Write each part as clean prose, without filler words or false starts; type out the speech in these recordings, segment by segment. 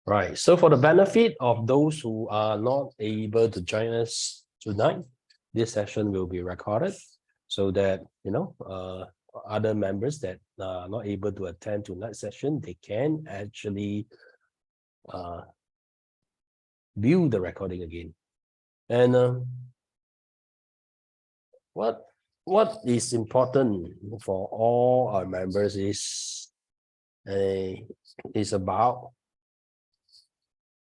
Right. So for the benefit of those who are not able to join us tonight, this session will be recorded so that, other members that are not able to attend tonight's session, they can actually view the recording again. And what is important for all our members is about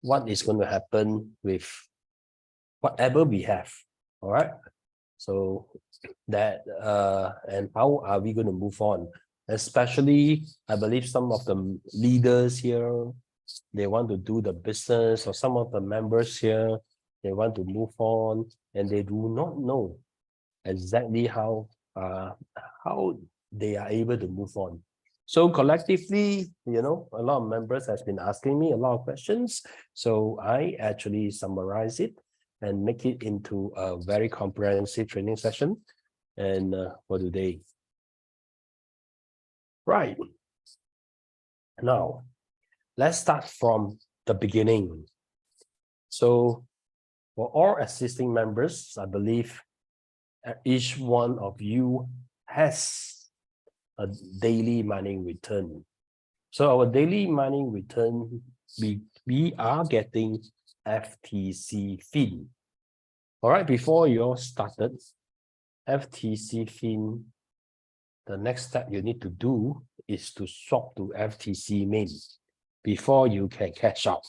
what is going to happen with whatever we have. All right. So that and how are we going to move on? Especially, I believe some of the leaders here, they want to do the business, or some of the members here, they want to move on, and they do not know exactly how they are able to move on. So collectively, a lot of members has been asking me a lot of questions. So I actually summarize it and make it into a very comprehensive training session. And for today. Right. Now, let's start from the beginning. So for all existing members, I believe each one of you has a daily mining return. So our daily mining return, we are getting FTC fin. All right, before you all started, FTC fin, the next step you need to do is to swap to FTC main before you can cash out.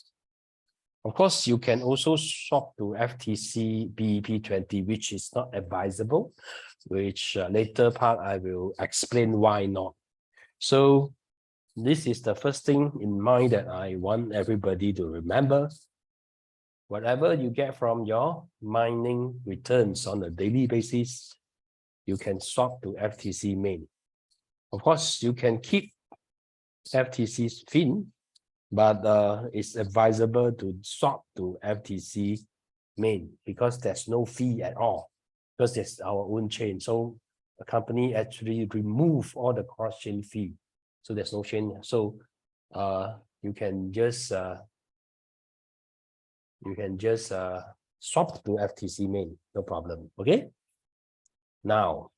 Of course, you can also swap to FTC BEP20, which is not advisable, which later part I will explain why not. So this is the first thing in mind that I want everybody to remember. Whatever you get from your mining returns on a daily basis, you can swap to FTC main. Of course, you can keep FTC's fin, but it's advisable to swap to FTC main because there's no fee at all, because it's our own chain. So the company actually remove all the cross-chain fee. So there's no chain. So you can just swap to FTC main, no problem. Okay. Now,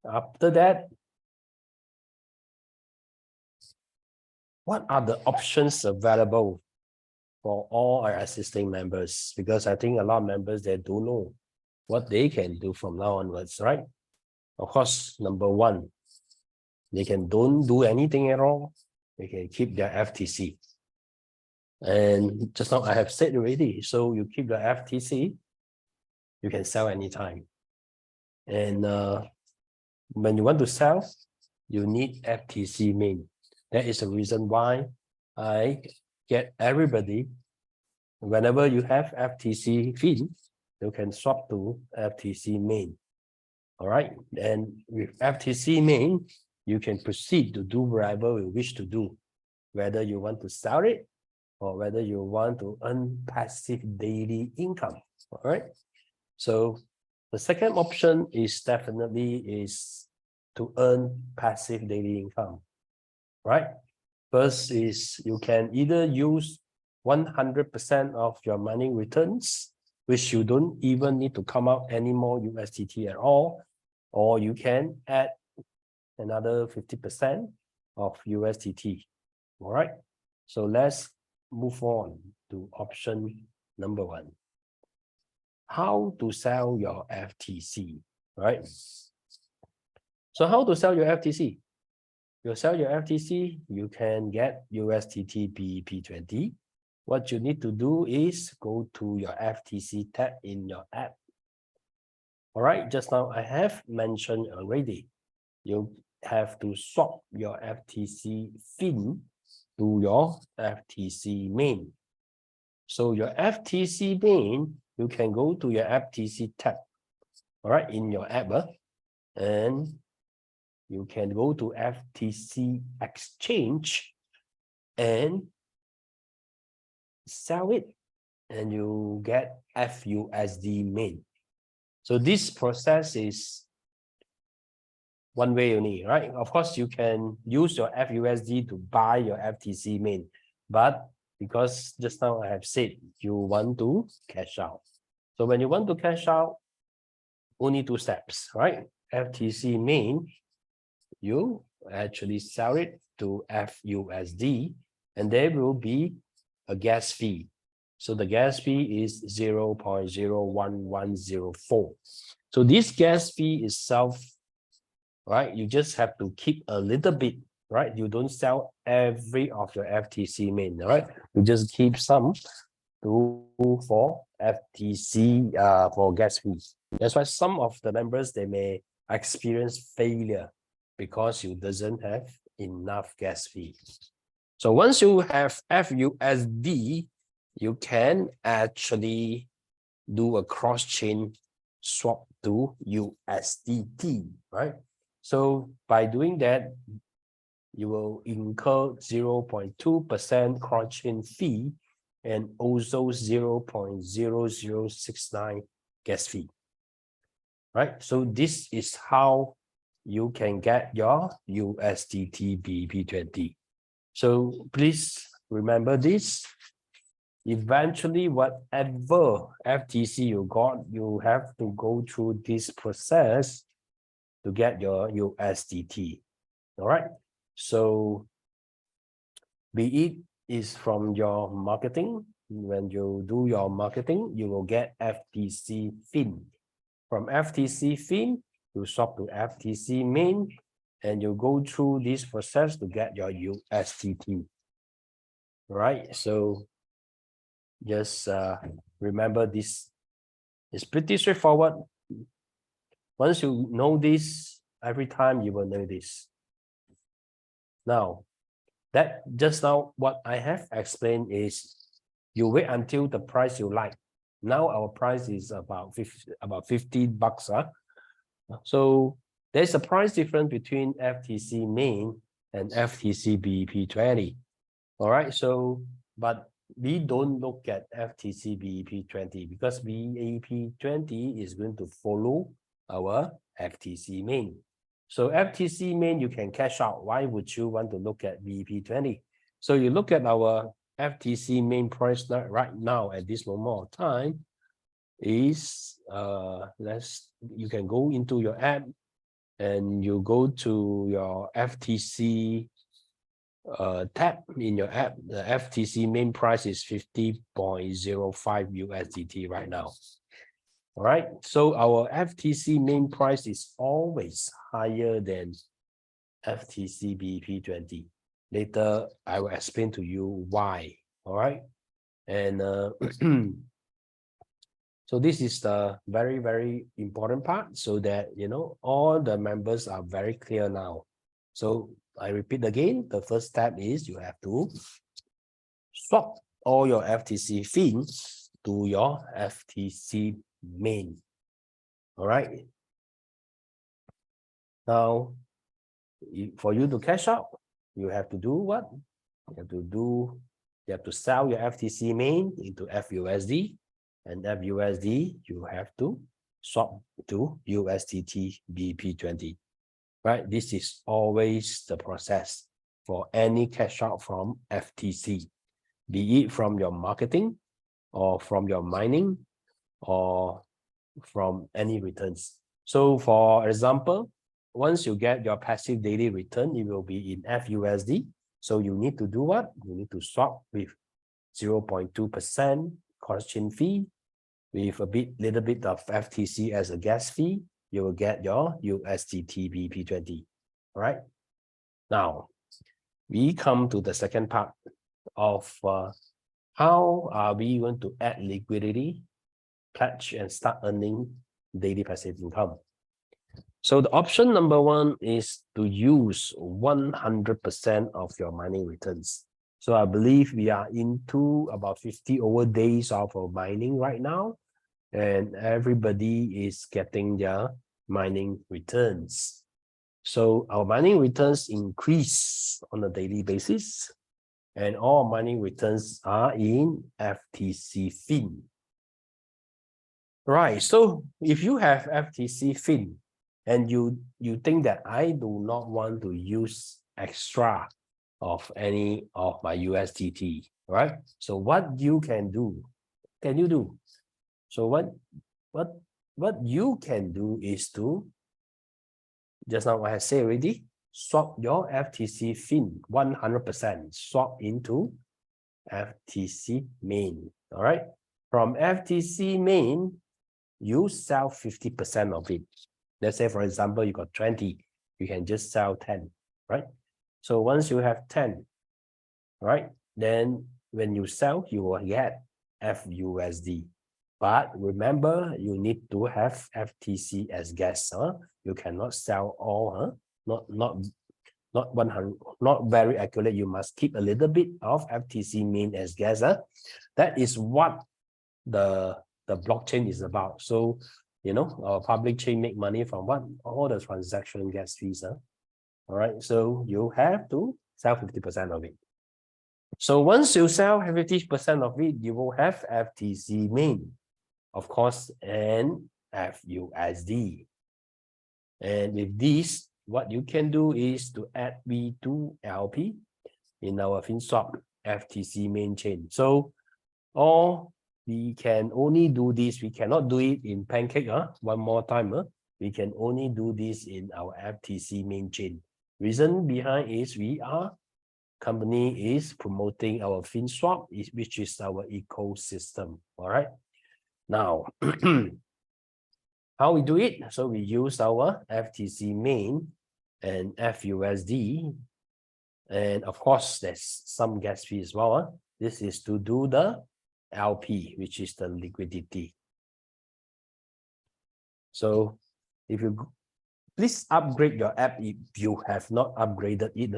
after that, what are the options available for all our existing members? Because I think a lot of members, they don't know what they can do from now onwards, right? Of course, number one, they don't do anything at all. They can keep their FTC. And just now I have said already, so you keep the FTC, you can sell anytime. And when you want to sell, you need FTC main. That is the reason why I get everybody, whenever you have FTC fin, you can swap to FTC main. All right. And with FTC main, you can proceed to do whatever you wish to do, whether you want to sell it or whether you want to earn passive daily income. All right. So the second option is definitely to earn passive daily income. Right? First is you can either use 100% of your mining returns, which you don't even need to come out any more USDT at all, or you can add another 50% of USDT. All right. So let's move on to option number one. How to sell your FTC, right? So how to sell your FTC? You sell your FTC, you can get USDT BEP20. What you need to do is go to your FTC tab in your app. All right, just now I have mentioned already, you have to swap your FTC fin to your FTC main. So your FTC main, you can go to your FTC tab, all right, in your app, and you can go to FTC exchange and sell it, and you get FUSD main. So this process is one way only, right? Of course, you can use your FUSD to buy your FTC main, But because just now I have said you want to cash out. So when you want to cash out, only 2 steps, right? FTC main, you actually sell it to FUSD, and there will be a gas fee. So the gas fee is 0.01104. So this gas fee itself, right? You just have to keep a little bit, right? You don't sell every of your FTC main, right? You just keep some for FTC for gas fees. That's why some of the members, they may experience failure because you doesn't have enough gas fee. So once you have FUSD, you can actually do a cross-chain swap to USDT, right? So by doing that, you will incur 0.2% cross-chain fee and also 0.0069 gas fee, right? So this is how you can get your USDT BP20. So please remember this. Eventually, whatever FTC you got, you have to go through this process to get your USDT. All right. So be it is from your marketing. When you do your marketing, you will get FTC fin. From FTC fin, you swap to FTC main, and you go through this process to get your USDT. Right? So just remember this. It's pretty straightforward. Once you know this, every time you will know this. Now, that just now what I have explained is you wait until the price you like. Now our price is about $50. So there's a price difference between FTC main and FTC BP20. All right. So, but we don't look at FTC BP20 because BP20 is going to follow our FTC main. So FTC main, you can cash out. Why would you want to look at BP20? So you look at our FTC main price right now at this moment of time is you can go into your app and you go to your FTC tab in your app. The FTC main price is 50.05 USDT right now. All right, so our FTC main price is always higher than FTC BP20. Later, I will explain to you why. All right, and so this is the very, very important part so that, you know, all the members are very clear now. So I repeat again, the first step is you have to swap all your FTC fins to your FTC main. All right. Now, for you to cash out, you have to do what? You have to sell your FTC main into FUSD, and FUSD, you have to swap to USDT BP20. Right? This is always the process for any cash out from FTC, be it from your marketing or from your mining or from any returns. So for example, once you get your passive daily return, it will be in FUSD. So you need to do what? You need to swap with 0.2% cross-chain fee with little bit of FTC as a gas fee. You will get your USDT BP20. All right. Now, we come to the second part of how are we going to add liquidity, pledge, and start earning daily passive income. So the option number one is to use 100% of your mining returns. So I believe we are into about 50 over days of mining right now, and everybody is getting their mining returns. So our mining returns increase on a daily basis, and all mining returns are in FTC fin. Right, so if you have FTC fin and you think that I do not want to use extra of any of my USDT, right? So what you can do, So what you can do is to, just now I say already, swap your FTC fin 100%, swap into FTC main. All right. From FTC main, you sell 50% of it. Let's say, for example, you got 20, you can just sell 10, right? So once you have 10, right, then when you sell, you will get FUSD. But remember, you need to have FTC as gas. You cannot sell all. Not 100, not very accurate. You must keep a little bit of FTC main as gas. That is what the blockchain is about. So, our public chain make money from what? All the transaction gas fees. All right. So you have to sell 50% of it. So once you sell 50% of it, you will have FTC main, of course, and FUSD. And with this, what you can do is to add V2LP in our FinSwap FTC main chain. So, we can only do this. We cannot do it in Pancake. One more time. We can only do this in our FTC main chain. Reason behind is company is promoting our FinSwap, which is our ecosystem. All right. Now, how we do it? So we use our FTC main and FUSD. And of course, there's some gas fee as well. This is to do the LP, which is the liquidity. So if you please upgrade your app if you have not upgraded it.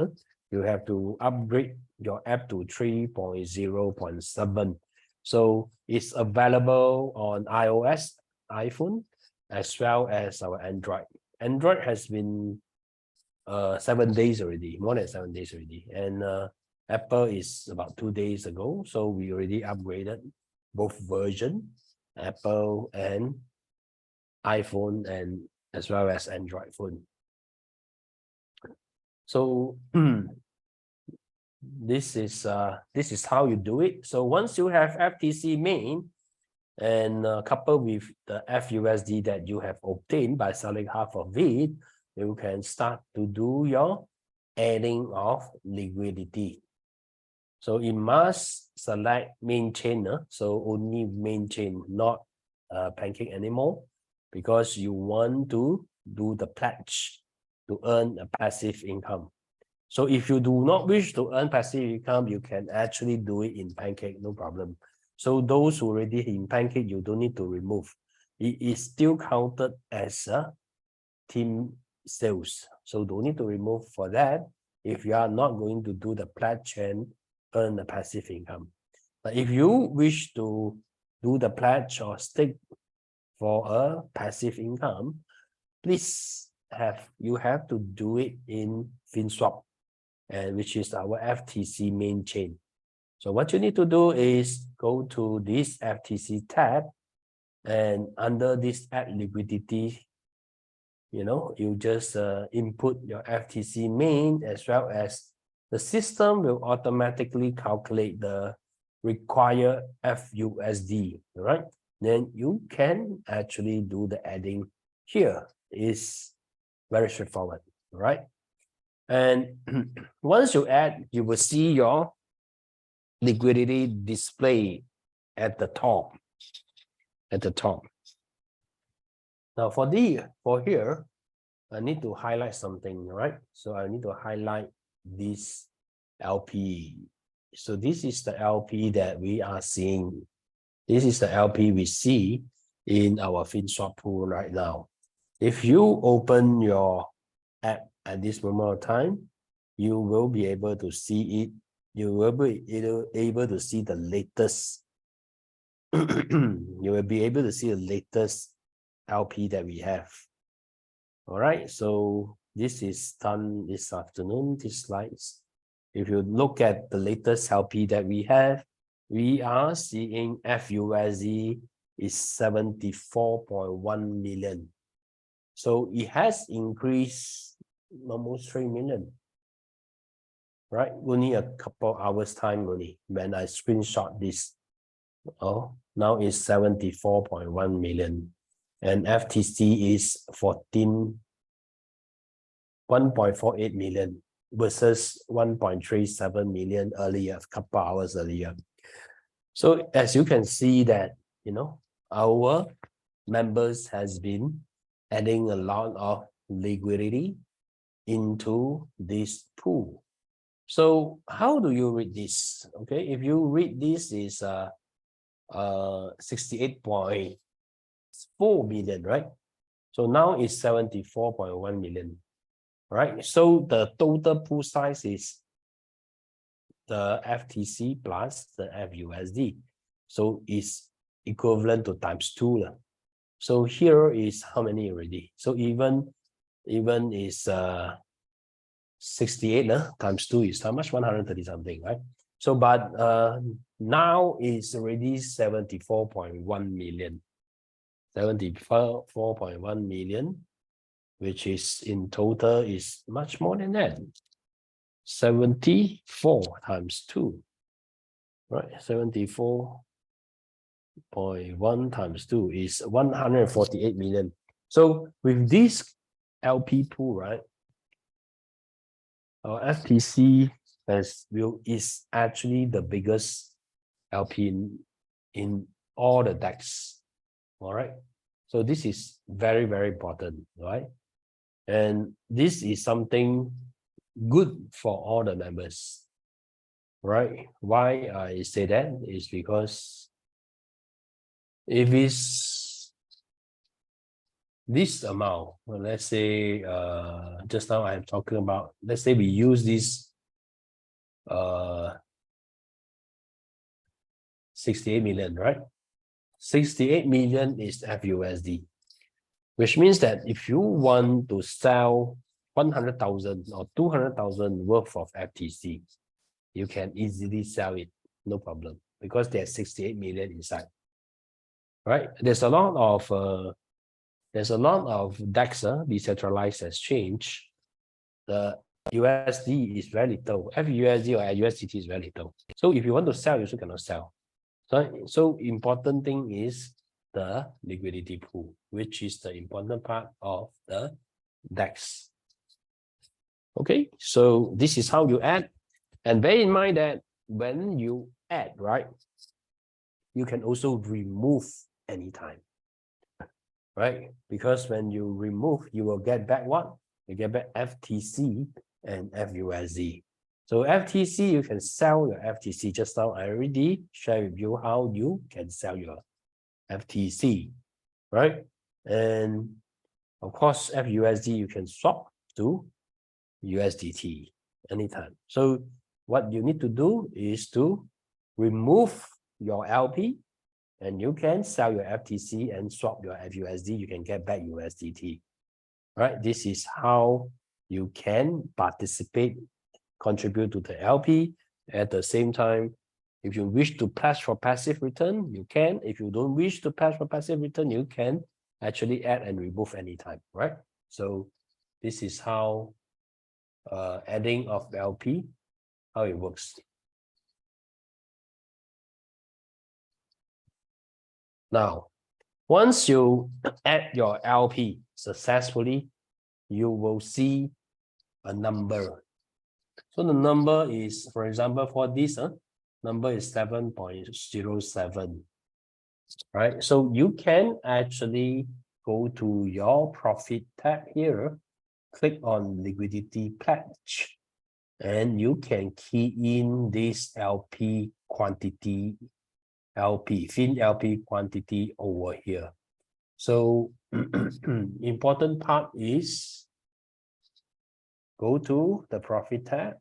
You have to upgrade your app to 3.0.7. So it's available on iOS, iPhone, as well as our Android. Android has been 7 days already, more than 7 days already. And Apple is about 2 days ago. So we already upgraded both versions, Apple and iPhone, and as well as Android phone. So this is how you do it. So once you have FTC main and coupled with the FUSD that you have obtained by selling half of it, you can start to do your adding of liquidity. So you must select main chain, so only main chain, not Pancake anymore, because you want to do the pledge to earn a passive income. So if you do not wish to earn passive income, you can actually do it in Pancake, no problem. So those who already in Pancake, you don't need to remove. It is still counted as a team sales. So don't need to remove for that if you are not going to do the pledge and earn the passive income. But if you wish to do the pledge or stick for a passive income, please you have to do it in FinSwap, and which is our FTC main chain. So what you need to do is go to this FTC tab, and under this add liquidity, you just input your FTC main, as well as the system will automatically calculate the required FUSD, right? Then you can actually do the adding here. It's very straightforward, right? And once you add, you will see your liquidity display at the top. Now for here, I need to highlight something, right? So I need to highlight this LP. So this is the LP that we are seeing. This is the LP we see in our FinSwap pool right now. If you open your app at this moment of time, you will be able to see it. You will be able to see the latest. You will be able to see the latest LP that we have. All right, so this is done this afternoon, these slides. If you look at the latest LP that we have, we are seeing FUSD is 74.1 million. So it has increased almost 3 million, right? Only a couple hours time only when I screenshot this. Oh, now it's 74.1 million. And FTC is 1.48 million versus 1.37 million earlier, a couple hours earlier. So as you can see that, our members has been adding a lot of liquidity into this pool. So how do you read this? Okay, if you read this is 68.4 million, right? So now it's 74.1 million, right? So the total pool size is the FTC plus the FUSD. So it's equivalent to ×2. So here is how many already? So even is 68 ×2 is how much? 130 something, right? So but now it's already 74.1 million. 74.1 million, which is in total is much more than that. 74 × 2, right? 74.1 × 2 is 148 million. So with this LP pool, right? Our FTC is actually the biggest LP in all the DEX. All right. So this is very, very important, right? And this is something good for all the members, right? Why I say that is because if it's this amount, well, let's say just now I'm talking about, let's say we use this 68 million, right? 68 million is FUSD, which means that if you want to sell 100,000 or 200,000 worth of FTC, you can easily sell it, no problem, because there's 68 million inside, right? There's a lot of DEX, decentralized exchange. The USD is very little. FUSD or USDT is very little. So if you want to sell, you also cannot sell. So important thing is the liquidity pool, which is the important part of the DEX. Okay, so this is how you add. And bear in mind that when you add, right, you can also remove anytime, right? Because when you remove, you will get back what? You get back FTC and FUSD. So FTC, you can sell your FTC. Just now I already shared with you how you can sell your FTC, right? And of course, FUSD, you can swap to USDT anytime. So what you need to do is to remove your LP and you can sell your FTC and swap your FUSD. You can get back USDT, right? This is how you can participate, contribute to the LP. At the same time, if you wish to pledge for passive return, you can. If you don't wish to pledge for passive return, you can actually add and remove anytime, right? So this is how adding of LP, how it works. Now, once you add your LP successfully, you will see a number. So the number is, for example, for this number is 7.07, right? So you can actually go to your profit tab here, click on liquidity pledge, and you can key in this LP quantity, FinLP quantity over here. So important part is go to the profit tab.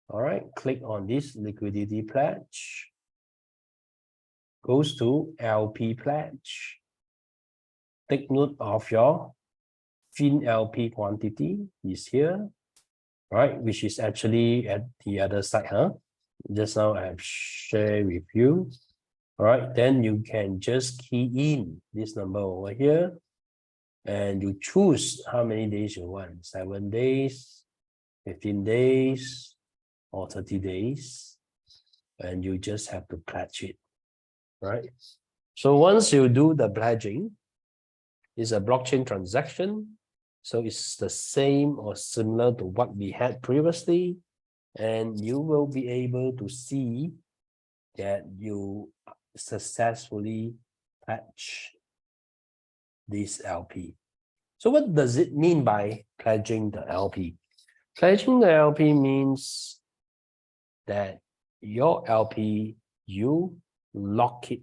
All right, click on this liquidity pledge. Goes to LP pledge. Take note of your FinLP quantity is here, right? Which is actually at the other side, Just now I have shared with you. All right, then you can just key in this number over here and you choose how many days you want, 7 days, 15 days or 30 days, and you just have to pledge it, right? So once you do the pledging, it's a blockchain transaction. So it's the same or similar to what we had previously. And you will be able to see that you successfully pledge this LP. So what does it mean by pledging the LP? Pledging the LP means that your LP, you lock it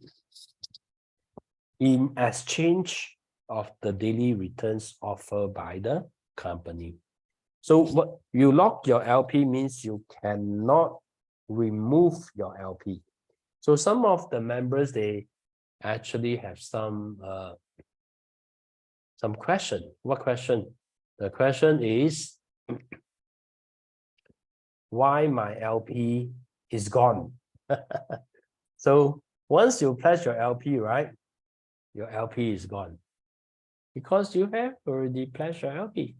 in exchange of the daily returns offered by the company. So what you lock your LP means you cannot remove your LP. So some of the members, they actually have some question. What question? The question is, why my LP is gone? So once you pledge your LP, right? Your LP is gone because you have already pledged your LP.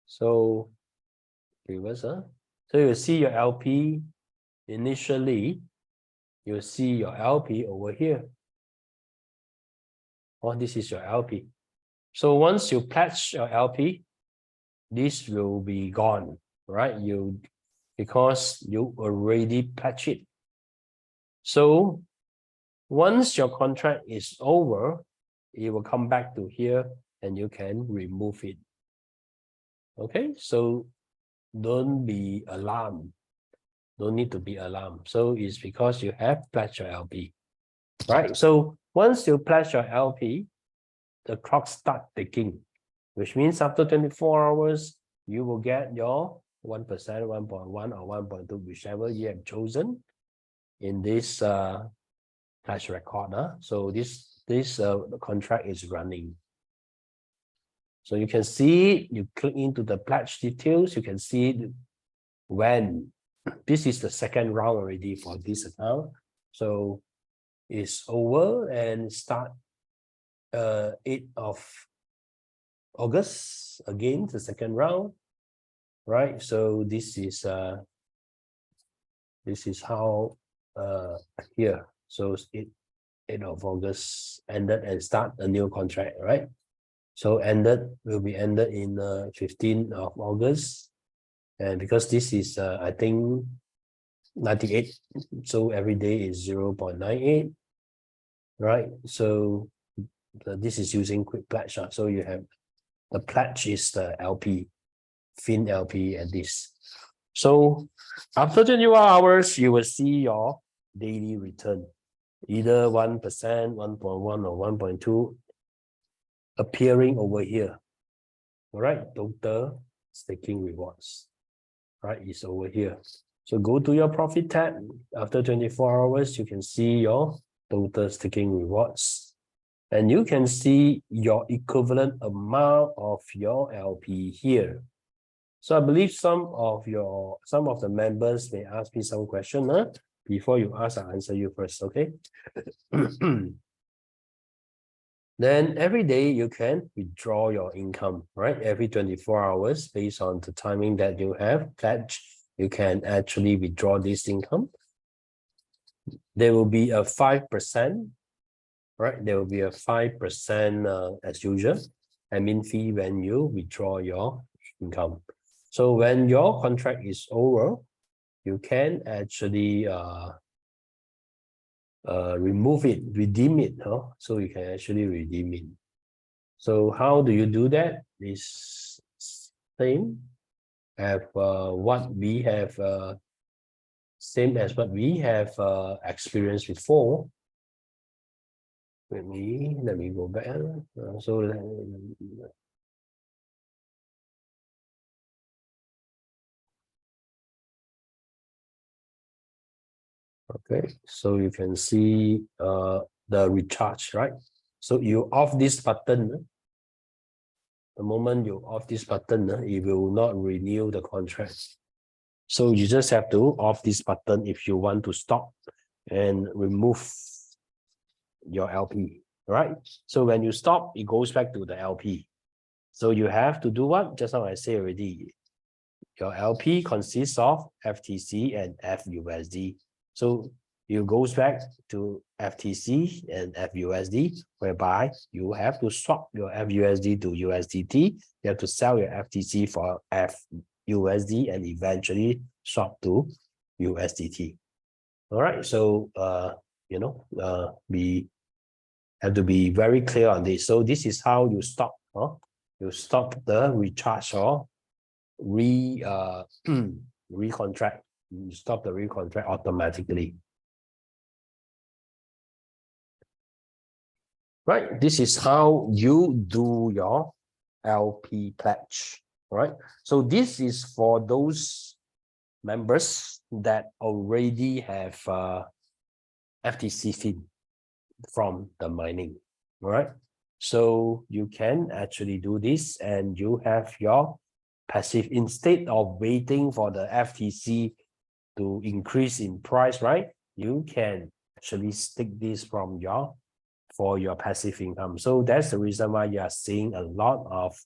So reverse, so you see your LP initially, you see your LP over here. Oh, this is your LP. So once you pledge your LP, this will be gone, right? Because you already pledged it. So once your contract is over, it will come back to here and you can remove it. Okay, so don't be alarmed. Don't need to be alarmed. So it's because you have pledged your LP, right? So once you pledge your LP, the clock starts ticking, which means after 24 hours, you will get your 1%, 1.1 or 1.2, whichever you have chosen in this pledge record. So this contract is running. So you can see, you click into the pledge details, you can see when this is the second round already for this account. So it's over and start 8th of August, again, the second round, right? So this is how here. So 8th of August ended and start a new contract, right? So will be ended in 15th of August. And because this is, I think, 98, so every day is 0.98, right? So this is using quick pledge. So you have the pledge is the LP, fin LP and this. So after 24 hours, you will see your daily return, either 1%, 1.1 or 1.2 appearing over here. All right, total staking rewards, right, is over here. So go to your profit tab. After 24 hours, you can see your total staking rewards. And you can see your equivalent amount of your LP here. So I believe some of the members may ask me some question. Before you ask, I'll answer you first, okay? Then every day you can withdraw your income, right? Every 24 hours, based on the timing that you have pledged, you can actually withdraw this income. There will be a 5%, right? There will be a 5% as usual, admin fee when you withdraw your income. So when your contract is over, you can actually remove it, redeem it. So you can actually redeem it. So how do you do that? This same have what we have same as what we have experienced before. Let me go back. Okay, so you can see the recharge, right? So you off this button. The moment you off this button, it will not renew the contract. So you just have to off this button if you want to stop and remove your LP, right? So when you stop, it goes back to the LP. So you have to do what? Just now I say already. your LP consists of FTC and FUSD. So you goes back to FTC and FUSD, whereby you have to swap your FUSD to USDT. You have to sell your FTC for FUSD and eventually swap to USDT. All right, so we have to be very clear on this. So this is how you stop. You stop the recharge or recontract. You stop the recontract automatically. Right, this is how you do your LP pledge. Right, so this is for those members that already have FTC fee from the mining. All right, so you can actually do this and you have your passive instead of waiting for the FTC to increase in price, right? You can actually stick this for your passive income. So that's the reason why you are seeing a lot of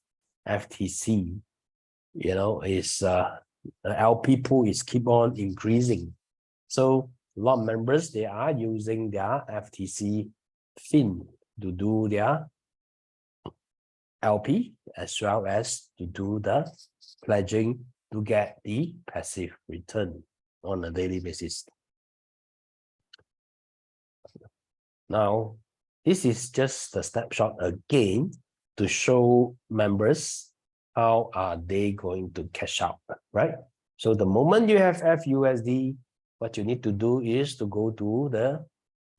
FTC, is the LP pool is keep on increasing. So a lot of members, they are using their FTC fin to do their LP as well as to do the pledging to get the passive return on a daily basis. Now, this is just a snapshot again to show members how are they going to cash out, right? So the moment you have FUSD, what you need to do is to go to the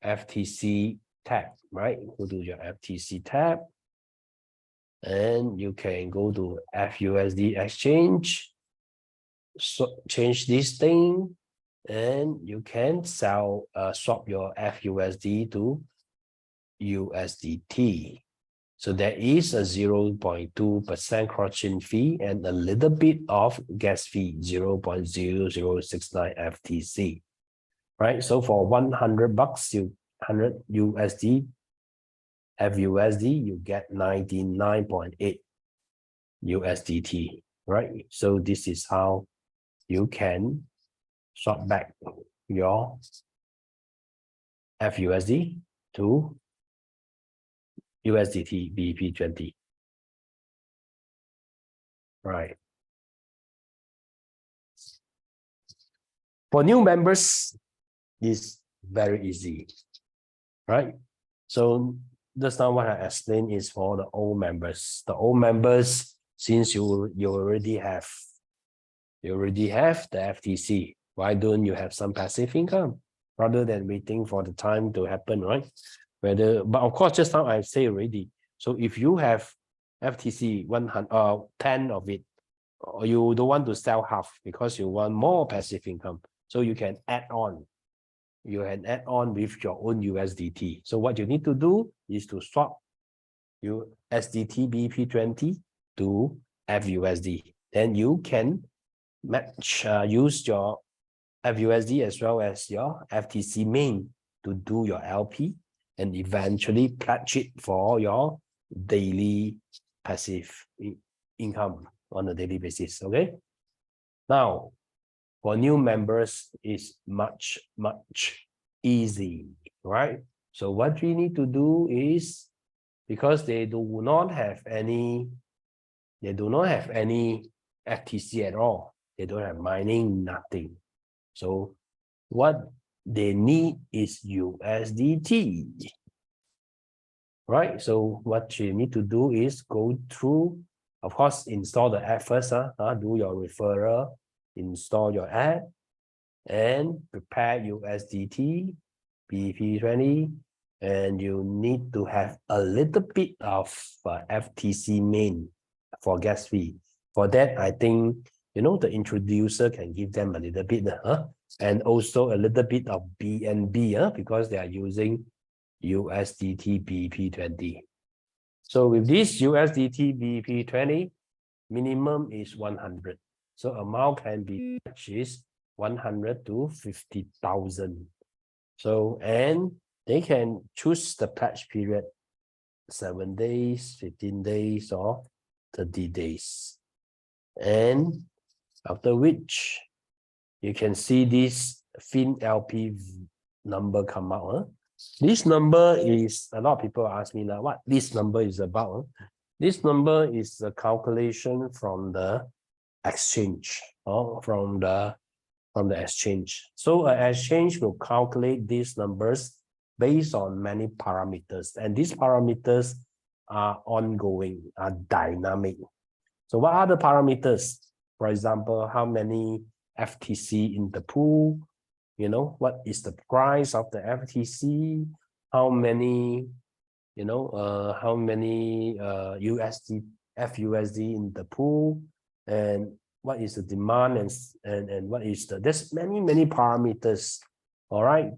FTC tab, right? Go to your FTC tab and you can go to FUSD exchange, so change this thing, and you can swap your FUSD to USDT. So there is a 0.2% cross-chain fee and a little bit of gas fee, 0.0069 FTC. Right? So for 100 bucks, 100 USD, FUSD, you get 99.8 USDT. Right? So this is how you can swap back your FUSD to USDT BP20. Right. For new members, it's very easy. Right. So just now what I explained is for the old members. The old members, since you already have the FTC, why don't you have some passive income rather than waiting for the time to happen, right? But of course, just now I say already. So if you have FTC 10 of it, or you don't want to sell half because you want more passive income, so you can add on. You can add on with your own USDT. So what you need to do is to swap your USDT BP20 to FUSD. Then you can use your FUSD as well as your FTC main to do your LP and eventually pledge it for your daily passive income on a daily basis. Okay. Now, for new members, it's much easy, right? So what we need to do is, because they do not have any FTC at all. They don't have mining, nothing. So what they need is USDT, right? So what you need to do is go through, of course, install the app first, do your referral, install your app, and prepare USDT, BP20, and you need to have a little bit of FTC main for gas fee. For that, I think, the introducer can give them a little bit, and also a little bit of BNB, because they are using USDT BP20. So with this USDT BP20, minimum is 100. So amount can be is 100 to 50,000. So, and they can choose the pledge period, 7 days, 15 days, or 30 days. And After which you can see this FinLP number come out. Huh? This number is, a lot of people ask me now, what this number is about. Huh? This number is a calculation from the exchange, or from the exchange. So an exchange will calculate these numbers based on many parameters, and these parameters are ongoing, are dynamic. So what are the parameters? For example, how many FTC in the pool? You know, what is the price of the FTC? How many, how many FUSD in the pool? And what is the demand, and what is the, there's many parameters, all right,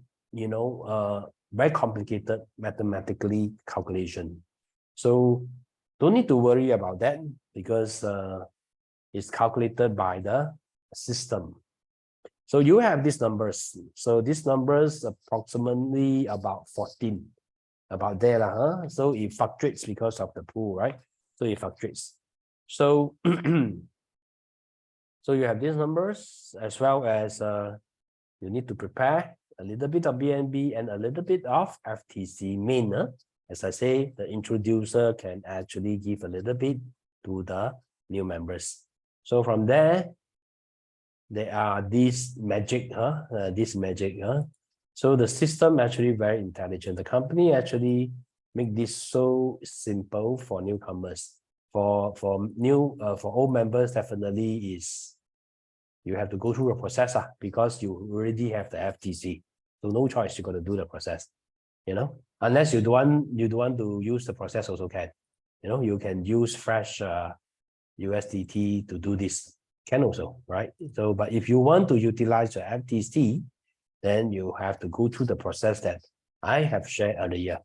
very complicated mathematically calculation. So don't need to worry about that, because it's calculated by the system. So you have these numbers. So these numbers approximately about 14, about there, huh? So it fluctuates because of the pool, right? So it fluctuates. So so you have these numbers, as well as you need to prepare a little bit of BNB and a little bit of FTC main. As I say, the introducer can actually give a little bit to the new members. So from there are these magic, So the system actually very intelligent. The company actually make this so simple for newcomers. For old members, definitely is you have to go through a process, because you already have the FTC. So no choice, you're going to do the process. Unless you don't want to use the process, also can. You can use fresh USDT to do this, can also, right? So, but if you want to utilize the FTC, then you have to go through the process that I have shared earlier,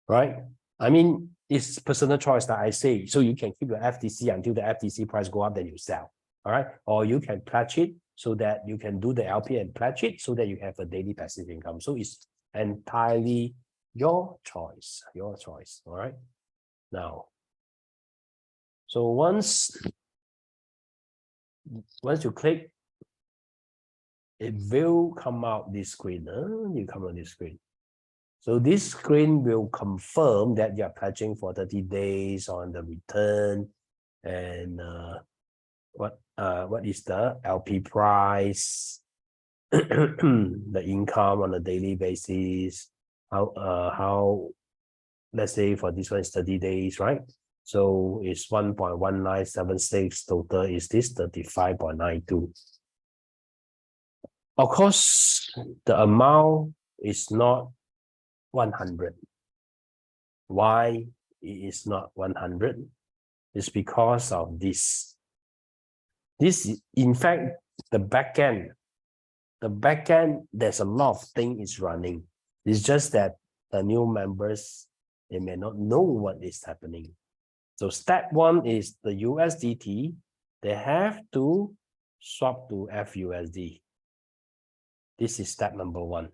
right? I mean, it's personal choice that I say. So you can keep your FTC until the FTC price go up, then you sell, all right? Or you can pledge it so that you can do the LP and pledge it so that you have a daily passive income. So it's entirely your choice, all right? Now, so once you click, it will come out this screen. You come on this screen. So this screen will confirm that you're pledging for 30 days on the return, and what is the LP price, the income on a daily basis, how let's say for this one is 30 days, right? So it's 1.1976, total is this 35.92. Of course, the amount is not 100. Why it is not 100? It's because of this. This, in fact, the backend, there's a lot of things running. It's just that the new members, they may not know what is happening. So step one is the USDT. They have to swap to FUSD. This is step number one.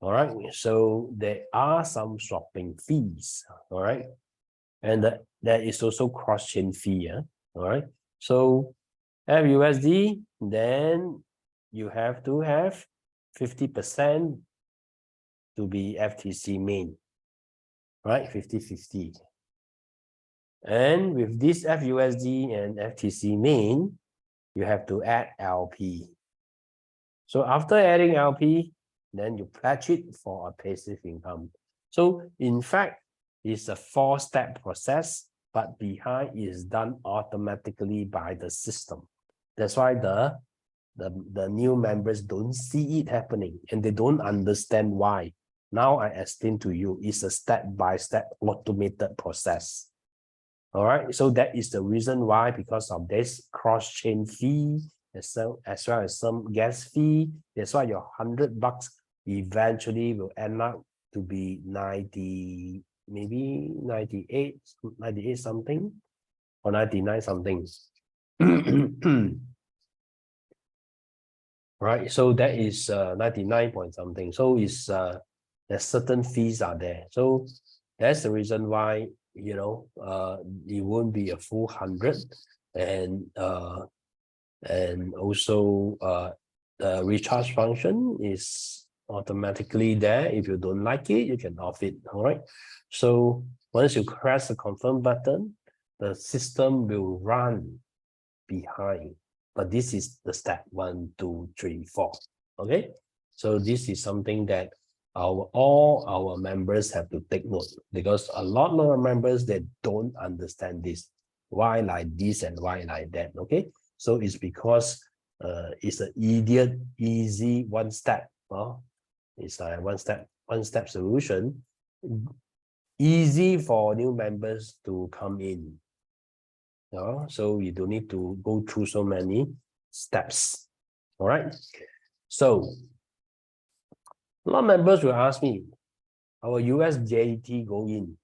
All right. So there are some swapping fees. All right. And there is also cross-chain fee. All right. So FUSD, then you have to have 50% to be FTC main, right? 50-50. And with this FUSD and FTC main, you have to add LP. So after adding LP, then you pledge it for a passive income. So in fact, it's a 4-step process, but behind is done automatically by the system. That's why the new members don't see it happening, and they don't understand why. Now I explain to you, it's a step-by-step automated process. All right, so that is the reason why, because of this cross-chain fee, as well as some gas fee, that's why your $100 eventually will end up to be 90, maybe 98 something, or 99 something. Right, so that is 99 point something. So is there's certain fees are there. So that's the reason why, it won't be a full 100, and And also the recharge function is automatically there. If you don't like it, you can off it. All right. So once you press the confirm button, the system will run behind. But this is the step 1, 2, 3, 4. Okay. So this is something that all our members have to take note, because a lot of members that don't understand this. Why like this and why like that? Okay. So it's because it's an easy one step. It's a one step solution. Easy for new members to come in. So you don't need to go through so many steps. All right. So a lot of members will ask me, our USJT go in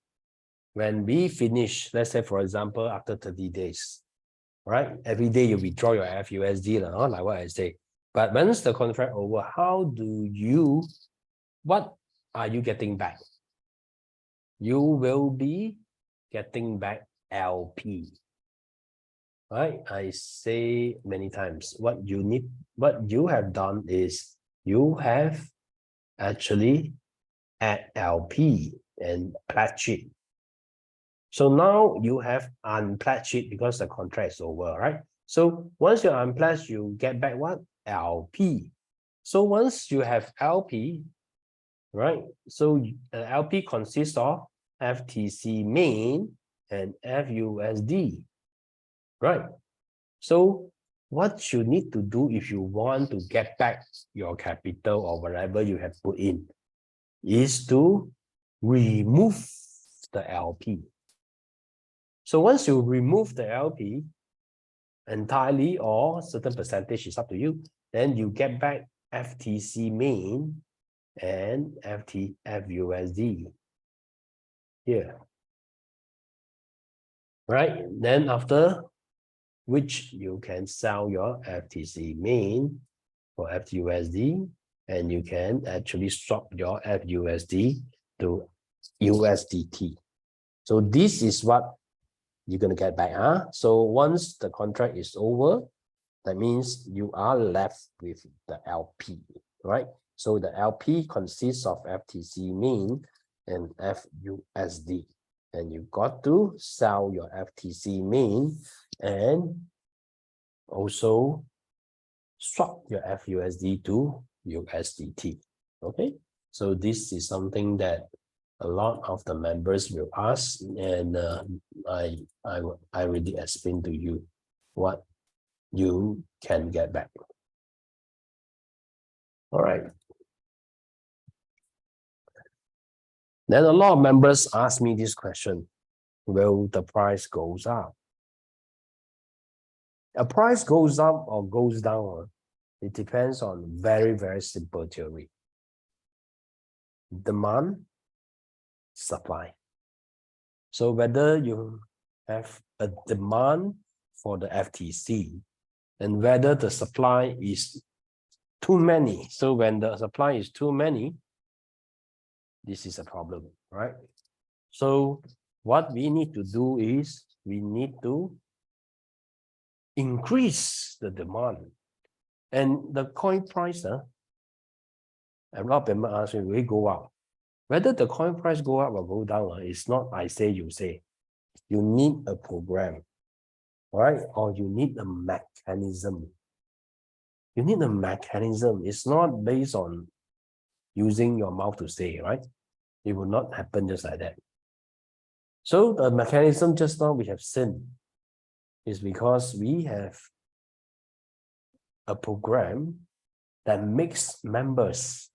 when we finish, let's say, for example, after 30 days, right? Every day you withdraw your FUSD, like what I say. But once the contract over, what are you getting back? You will be getting back LP. Right? I say many times, what you have done is you have actually add LP and pledge it. So now you have unpledged it because the contract is over, right? So once you unpledge, you get back what? LP. So once you have LP, right? So LP consists of FTC main and FUSD, right? So what you need to do if you want to get back your capital or whatever you have put in is to remove the LP. So once you remove the LP entirely or certain percentage, is up to you, then you get back FTC main and FUSD here. Right? Then after which you can sell your FTC main for FUSD, and you can actually swap your FUSD to USDT. So this is what you're going to get back. So once the contract is over, that means you are left with the LP, right? So the LP consists of FTC main and FUSD. And you got to sell your FTC main and also swap your FUSD to USDT. Okay, so this is something that a lot of the members will ask, and I already explained to you what you can get back. All right. Then a lot of members ask me this question: will the price goes up? A price goes up or goes down, it depends on very, very simple theory. Demand, supply. So whether you have a demand for the FTC and whether the supply is too many. So when the supply is too many, this is a problem, right? So what we need to do is we need to increase the demand. And the coin price, a lot of people ask me, will it go up? Whether the coin price go up or go down, it's not I say, you say. You need a program, right? Or you need a mechanism. You need a mechanism. It's not based on using your mouth to say, right? It will not happen just like that. So the mechanism just now we have seen is because we have a program that makes members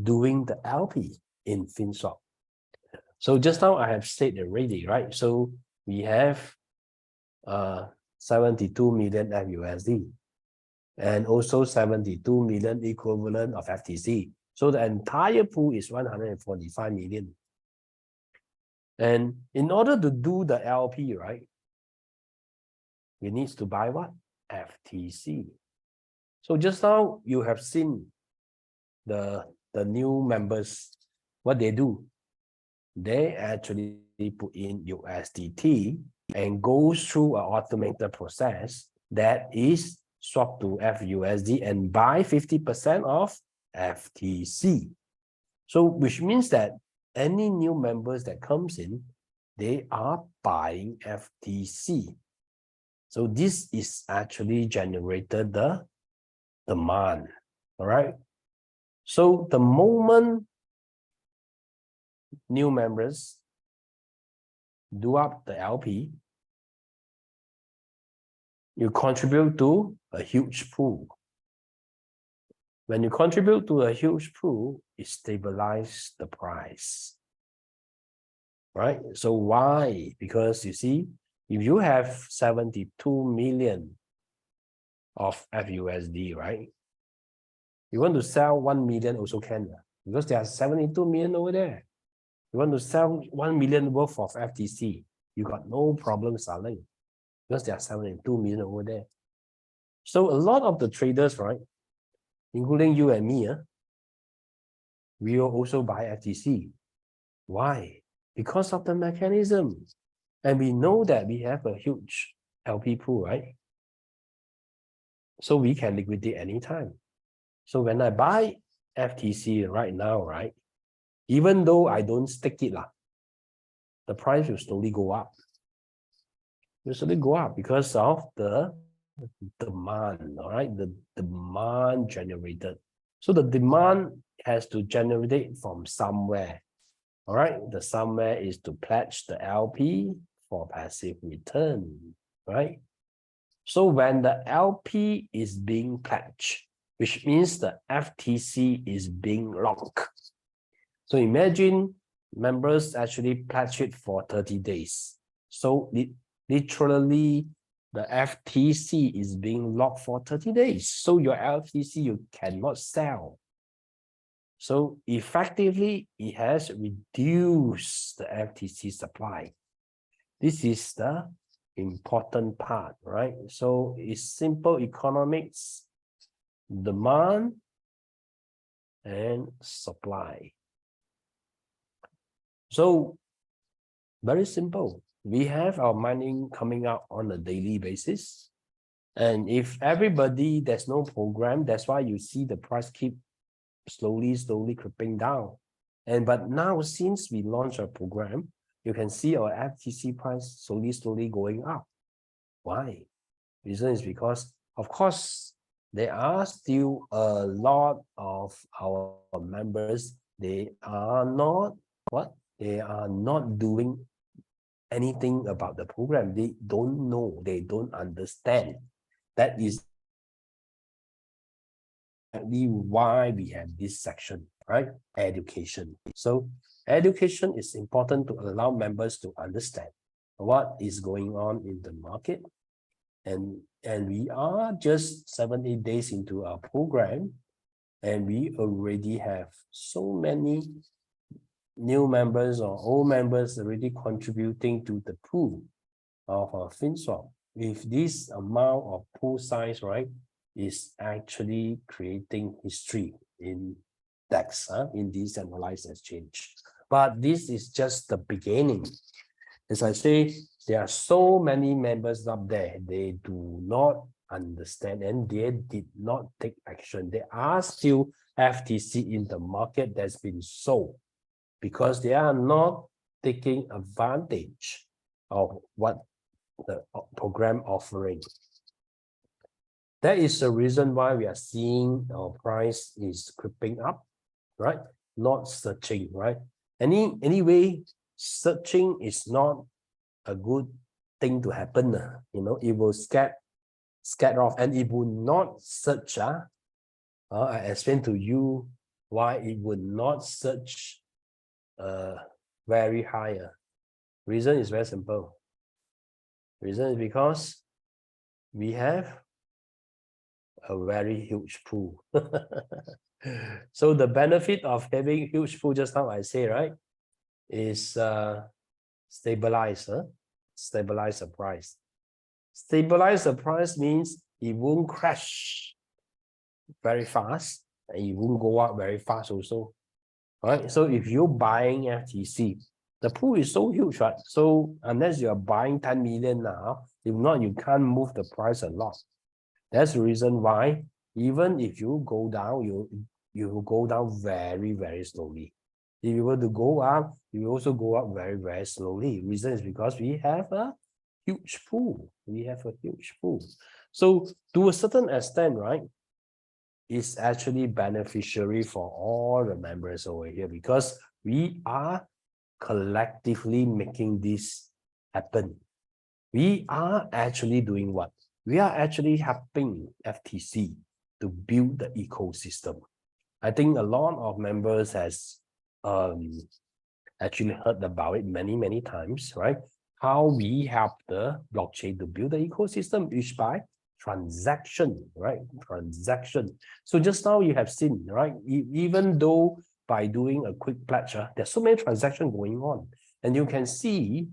doing the LP in FinTOch. So just now I have said already, right? So we have 72 million FUSD and also 72 million equivalent of FTC. So the entire pool is 145 million. And in order to do the LP, right, we need to buy what? FTC. So just now you have seen the new members, what they do. They actually put in USDT and goes through an automated process that is swap to FUSD and buy 50% of FTC. So which means that any new members that comes in, they are buying FTC. So this is actually generated the demand, all right? So the moment new members do up the LP, you contribute to a huge pool. When you contribute to a huge pool, it stabilizes the price, right? So why? Because you see, if you have 72 million of FUSD, right? You want to sell 1 million also can, because there are 72 million over there. You want to sell 1 million worth of FTC, you got no problem selling because there are 72 million over there. So a lot of the traders, right, including you and me, we will also buy FTC. Why? Because of the mechanism. And we know that we have a huge LP pool, right? So we can liquidate anytime. So when I buy FTC right now, right, even though I don't stick it, the price will slowly go up. It will slowly go up because of the demand, all right? The demand generated. So the demand has to generate from somewhere, all right? The somewhere is to pledge the LP for passive return, right? So when the LP is being pledged, which means the FTC is being locked. So imagine members actually pledge it for 30 days. So literally, the FTC is being locked for 30 days. So your FTC, you cannot sell. So effectively, it has reduced the FTC supply. This is the important part, right? So it's simple economics, demand and supply. So very simple. We have our mining coming out on a daily basis. And if everybody, there's no program, that's why you see the price keep slowly creeping down. But now, since we launched a program, you can see our FTC price slowly going up. Why? Reason is because, of course, there are still a lot of our members, they are not what? They are not doing anything about the program. They don't know, they don't understand. That is why we have this section, right? Education. So education is important to allow members to understand what is going on in the market. And we are just 7-8 days into our program, and we already have so many new members or old members already contributing to the pool of our FinSwap. With this amount of pool size, right, is actually creating history in DEX, in decentralized exchange. But this is just the beginning. As I say, there are so many members up there, they do not understand and they did not take action. There are still FTC in the market that's been sold because they are not taking advantage of what the program offering. That is the reason why we are seeing our price is creeping up, right? Not searching, right? Anyway, searching is not a good thing to happen. You know, it will scatter off and it will not search. I explain to you why it would not search very higher. Reason is very simple. Reason is because we have a very huge pool. So the benefit of having huge pool, just now I say, right, is stabilize the price. Stabilize the price means it won't crash very fast and it won't go up very fast also. Right? So if you're buying FTC, the pool is so huge, right? So unless you're buying 10 million now, if not, you can't move the price a lot. That's the reason why even if you go down, you will go down very, very slowly. If you were to go up, you will also go up very, very slowly. Reason is because we have a huge pool. We have a huge pool. So to a certain extent, right, it's actually beneficiary for all the members over here because we are collectively making this happen. We are actually doing what? We are actually helping FTC to build the ecosystem. I think a lot of members has actually heard about it many times, right? How we help the blockchain to build the ecosystem is by transaction, right? Transaction. So just now you have seen, right? Even though by doing a quick pledge, there's so many transactions going on. And you can see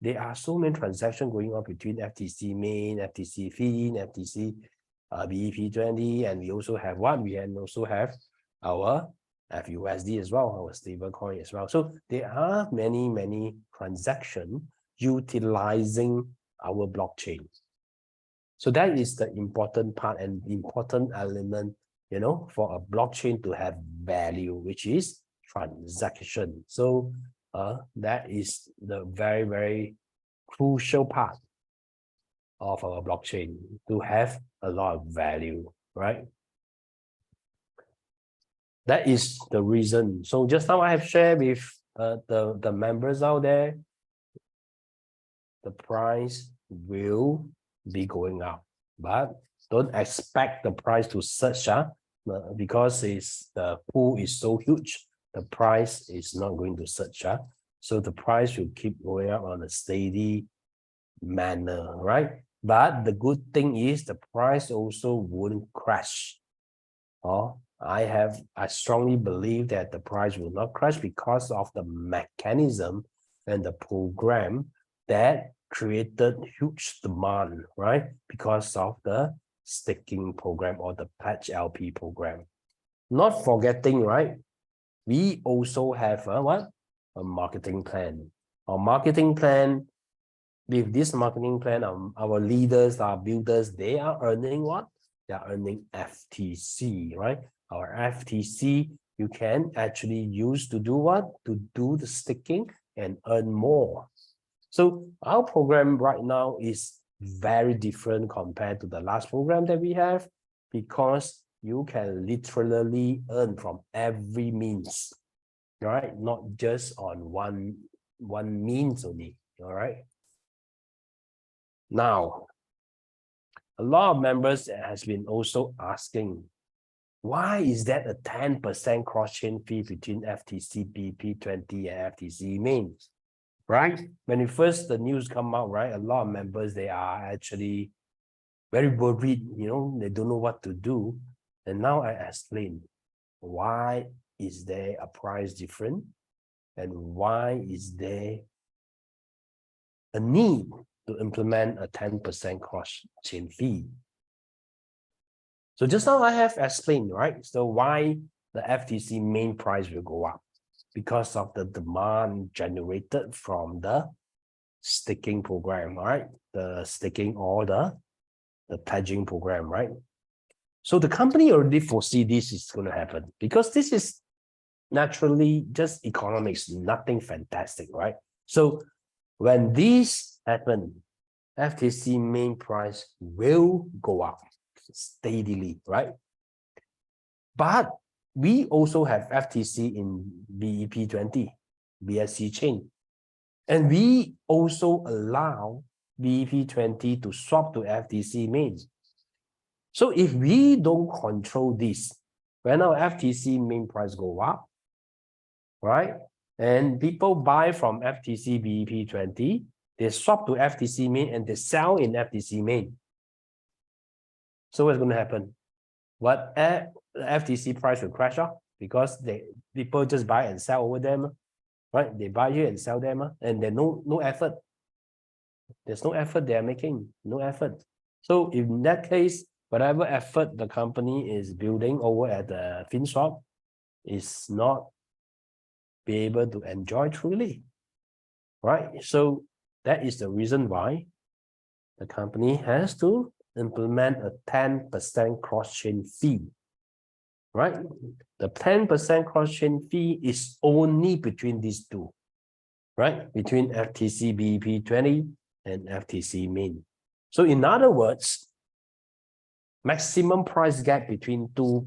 there are so many transactions going on between FTC main, FTC fin, FTC BEP20, and we also have what? We also have our FUSD as well, our stable coin as well. So there are many transactions utilizing our blockchain. So that is the important part and important element, you know, for a blockchain to have value, which is transaction. So that is the very crucial part of our blockchain to have a lot of value, right? That is the reason. So just now I have shared with the members out there, the price will be going up, but don't expect the price to surge because the pool is so huge, the price is not going to surge. So the price will keep going up on a steady manner, right? But the good thing is the price also wouldn't crash. I strongly believe that the price will not crash because of the mechanism and the program that created huge demand, right? Because of the staking program or the Pledge LP program. Not forgetting, right? We also have a marketing plan. Our marketing plan, with this marketing plan, our leaders, our builders, they are earning what? They are earning FTC, right? Our FTC, you can actually use to do what? To do the staking and earn more. So our program right now is very different compared to the last program that we have because you can literally earn from every means, right? Not just on one means only, all right? Now, a lot of members has been also asking, why is that a 10% cross-chain fee between FTC BP20 and FTC mains? Right? When the news come out, right, a lot of members, they are actually very worried, you know, they don't know what to do. And now I explain why is there a price difference and why is there a need to implement a 10% cross-chain fee. So just now I have explained, right? So why the FTC main price will go up? Because of the demand generated from the staking program, right? The staking or the pledging program, right? So the company already foresee this is going to happen because this is naturally just economics, nothing fantastic, right? So when this happens, FTC main price will go up steadily, right? But we also have FTC in BEP20, BSC chain. And we also allow BEP20 to swap to FTC main. So if we don't control this, when our FTC main price go up, right? And people buy from FTC BEP20, they swap to FTC main and they sell in FTC main. So what's going to happen? What the FTC price will crash off because people just buy and sell over them, right? They buy here and sell them, and there's no effort. There's no effort they are making, no effort. So in that case, whatever effort the company is building over at the FinTOch is not be able to enjoy truly, right? So that is the reason why the company has to implement a 10% cross-chain fee, right? The 10% cross-chain fee is only between these two, right? Between FTC BEP20 and FTC main. So in other words, maximum price gap between two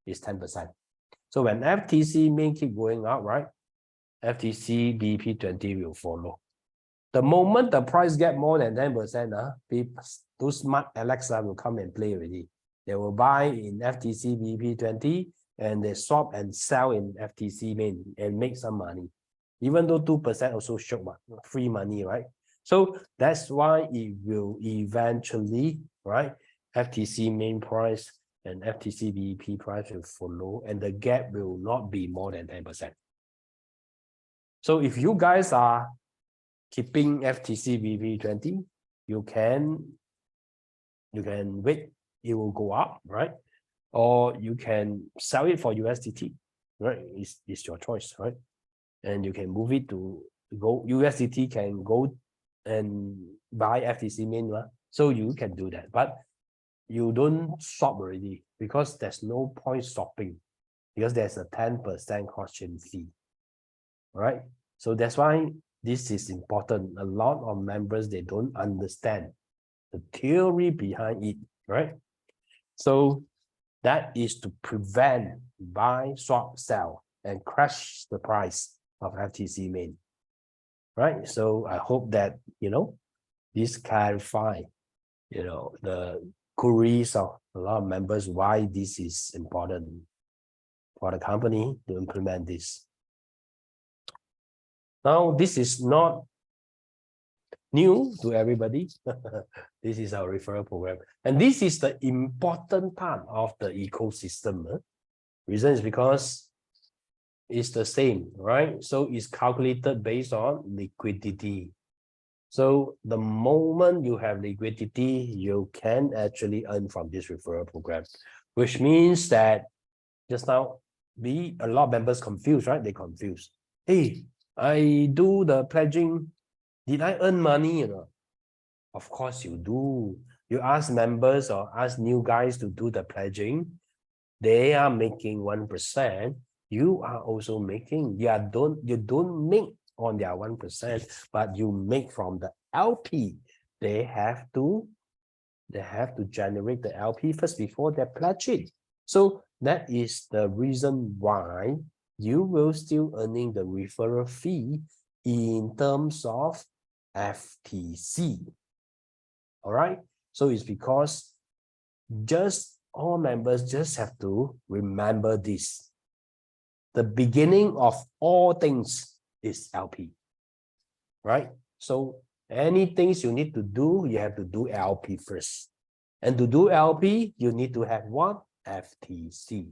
is 10%. So when FTC main keep going up, right? FTC BEP20 will follow. The moment the price gap more than 10%, those smart Alexa will come and play already. They will buy in FTC BEP20 and they swap and sell in FTC main and make some money. Even though 2% also show free money, right? So that's why it will eventually, right? FTC main price and FTC BEP price will follow, and the gap will not be more than 10%. So if you guys are keeping FTC BEP20, you can wait, it will go up, right? Or you can sell it for USDT, right? It's your choice, right? And you can move it to go, USDT can go and buy FTC main, right? So you can do that, but you don't stop already because there's no point stopping because there's a 10% cross-chain fee, right? So that's why this is important. A lot of members, they don't understand the theory behind it, right? So that is to prevent buy, swap, sell, and crash the price of FTC main, right? So I hope that, this clarify, the queries of a lot of members, why this is important for the company to implement this. Now, this is not new to everybody. This is our referral program. And this is the important part of the ecosystem. Reason is because it's the same, right? So it's calculated based on liquidity. So the moment you have liquidity, you can actually earn from this referral program, which means that just now, a lot of members confused, right? They confused. Hey, I do the pledging. Did I earn money? Of course you do. You ask members or ask new guys to do the pledging. They are making 1%. You are also making. You don't make on their 1%, but you make from the LP. They have to generate the LP first before they pledge it. So that is the reason why you will still earning the referral fee in terms of FTC. All right. So it's because all members just have to remember this. The beginning of all things is LP, right? So any things you need to do, you have to do LP first. And to do LP, you need to have what? FTC.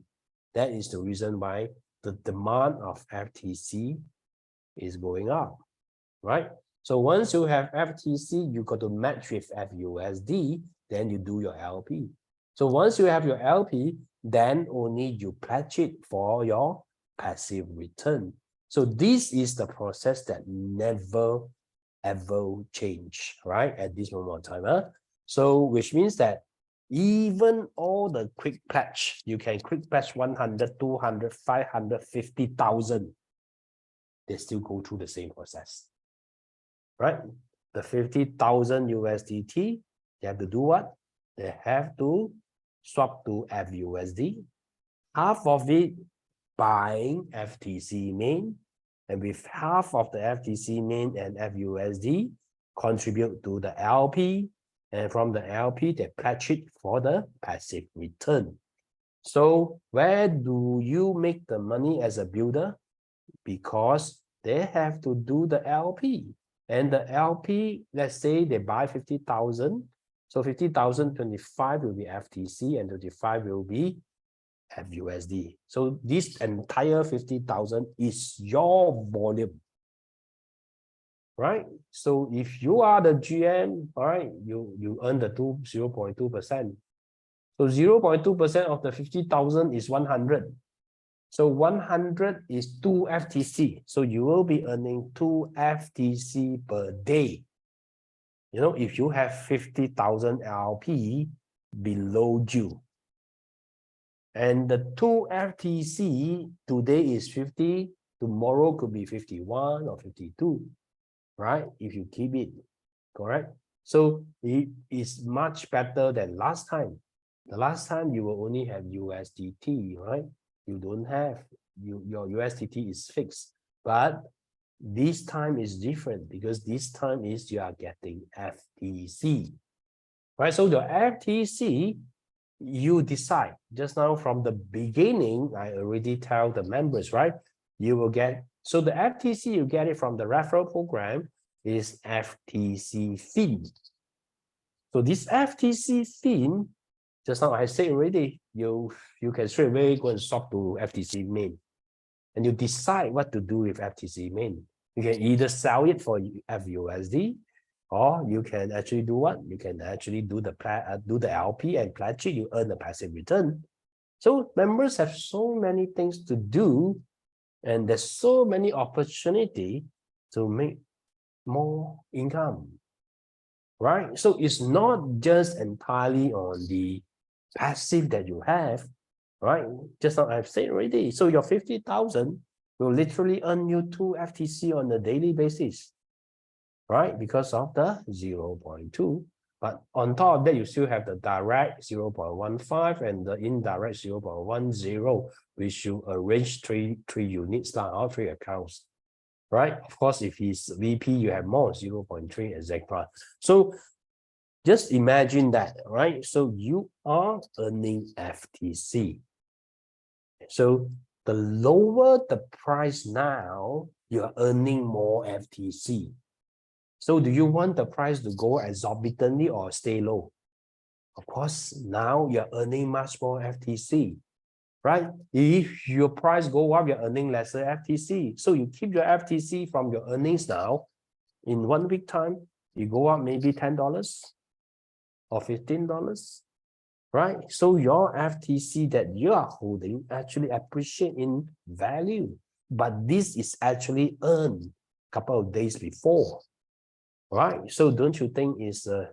That is the reason why the demand of FTC is going up, right? So once you have FTC, you got to match with FUSD, then you do your LP. So once you have your LP, then only you pledge it for your passive return. So this is the process that never ever change, right? At this moment of time. So which means that even all the quick pledge, you can quick pledge 100, 200, 500, 50,000. They still go through the same process, right? The 50,000 USDT, they have to do what? They have to swap to FUSD. Half of it buying FTC main, and with half of the FTC main and FUSD contribute to the LP, and from the LP they pledge it for the passive return. So where do you make the money as a builder? Because they have to do the LP, and the LP, let's say they buy 50,000, so 50,000, 25 will be FTC and 25 will be FUSD. So this entire 50,000 is your volume, right? So if you are the GM, all right, you earn the 0.2%. So 0.2% of the 50,000 is 100. So 100 is 2 FTC. So you will be earning 2 FTC per day. You know, if you have 50,000 LP below due, and the 2 FTC today is 50, tomorrow could be 51 or 52, right? If you keep it, correct? So it is much better than last time. The last time you will only have USDT, right? You don't have, your USDT is fixed. But this time is different because this time is you are getting FTC, right? So the FTC, you decide. Just now from the beginning, I already tell the members, right? You will get, so the FTC, you get it from the referral program is FTC fin. So this FTC fin, just now I said already, you can straight away go and swap to FTC main. And you decide what to do with FTC main. You can either sell it for FUSD, or you can actually do what? You can actually do the LP and pledge it, you earn a passive return. So members have so many things to do, and there's so many opportunity to make more income, right? So it's not just entirely on the passive that you have, right? Just like I've said already. So your 50,000 will literally earn you 2 FTC on a daily basis, right? Because of the 0.2. But on top of that, you still have the direct 0.15 and the indirect 0.10, which you arrange three units now, all 3 accounts, right? Of course, if he's VP, you have more, 0.3, etc. So just imagine that, right? So you are earning FTC. So the lower the price now, you are earning more FTC. So do you want the price to go exorbitantly or stay low? Of course, now you're earning much more FTC, right? If your price go up, you're earning lesser FTC. So you keep your FTC from your earnings now. In 1 week time, you go up maybe $10 or $15, right? So your FTC that you are holding actually appreciate in value, but this is actually earned a couple of days before, right? So don't you think it's a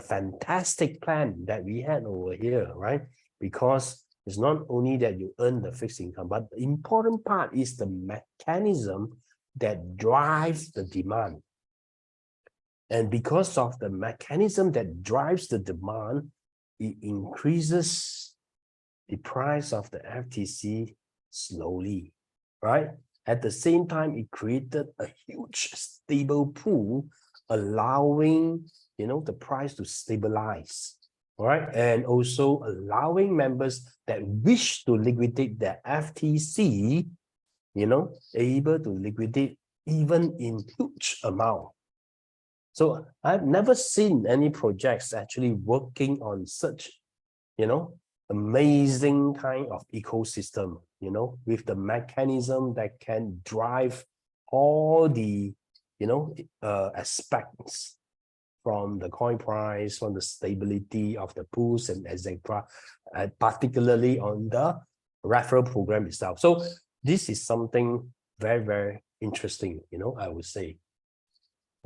fantastic plan that we had over here, right? Because it's not only that you earn the fixed income, but the important part is the mechanism that drives the demand. And because of the mechanism that drives the demand, it increases the price of the FTC slowly, right? At the same time, it created a huge stable pool, allowing, you know, the price to stabilize, right? And also allowing members that wish to liquidate their FTC, you know, able to liquidate even in huge amount. So I've never seen any projects actually working on such, you know, amazing kind of ecosystem, you know, with the mechanism that can drive all the, you know, aspects from the coin price, from the stability of the pools and etc., particularly on the referral program itself. So this is something very, very interesting, you know, I would say.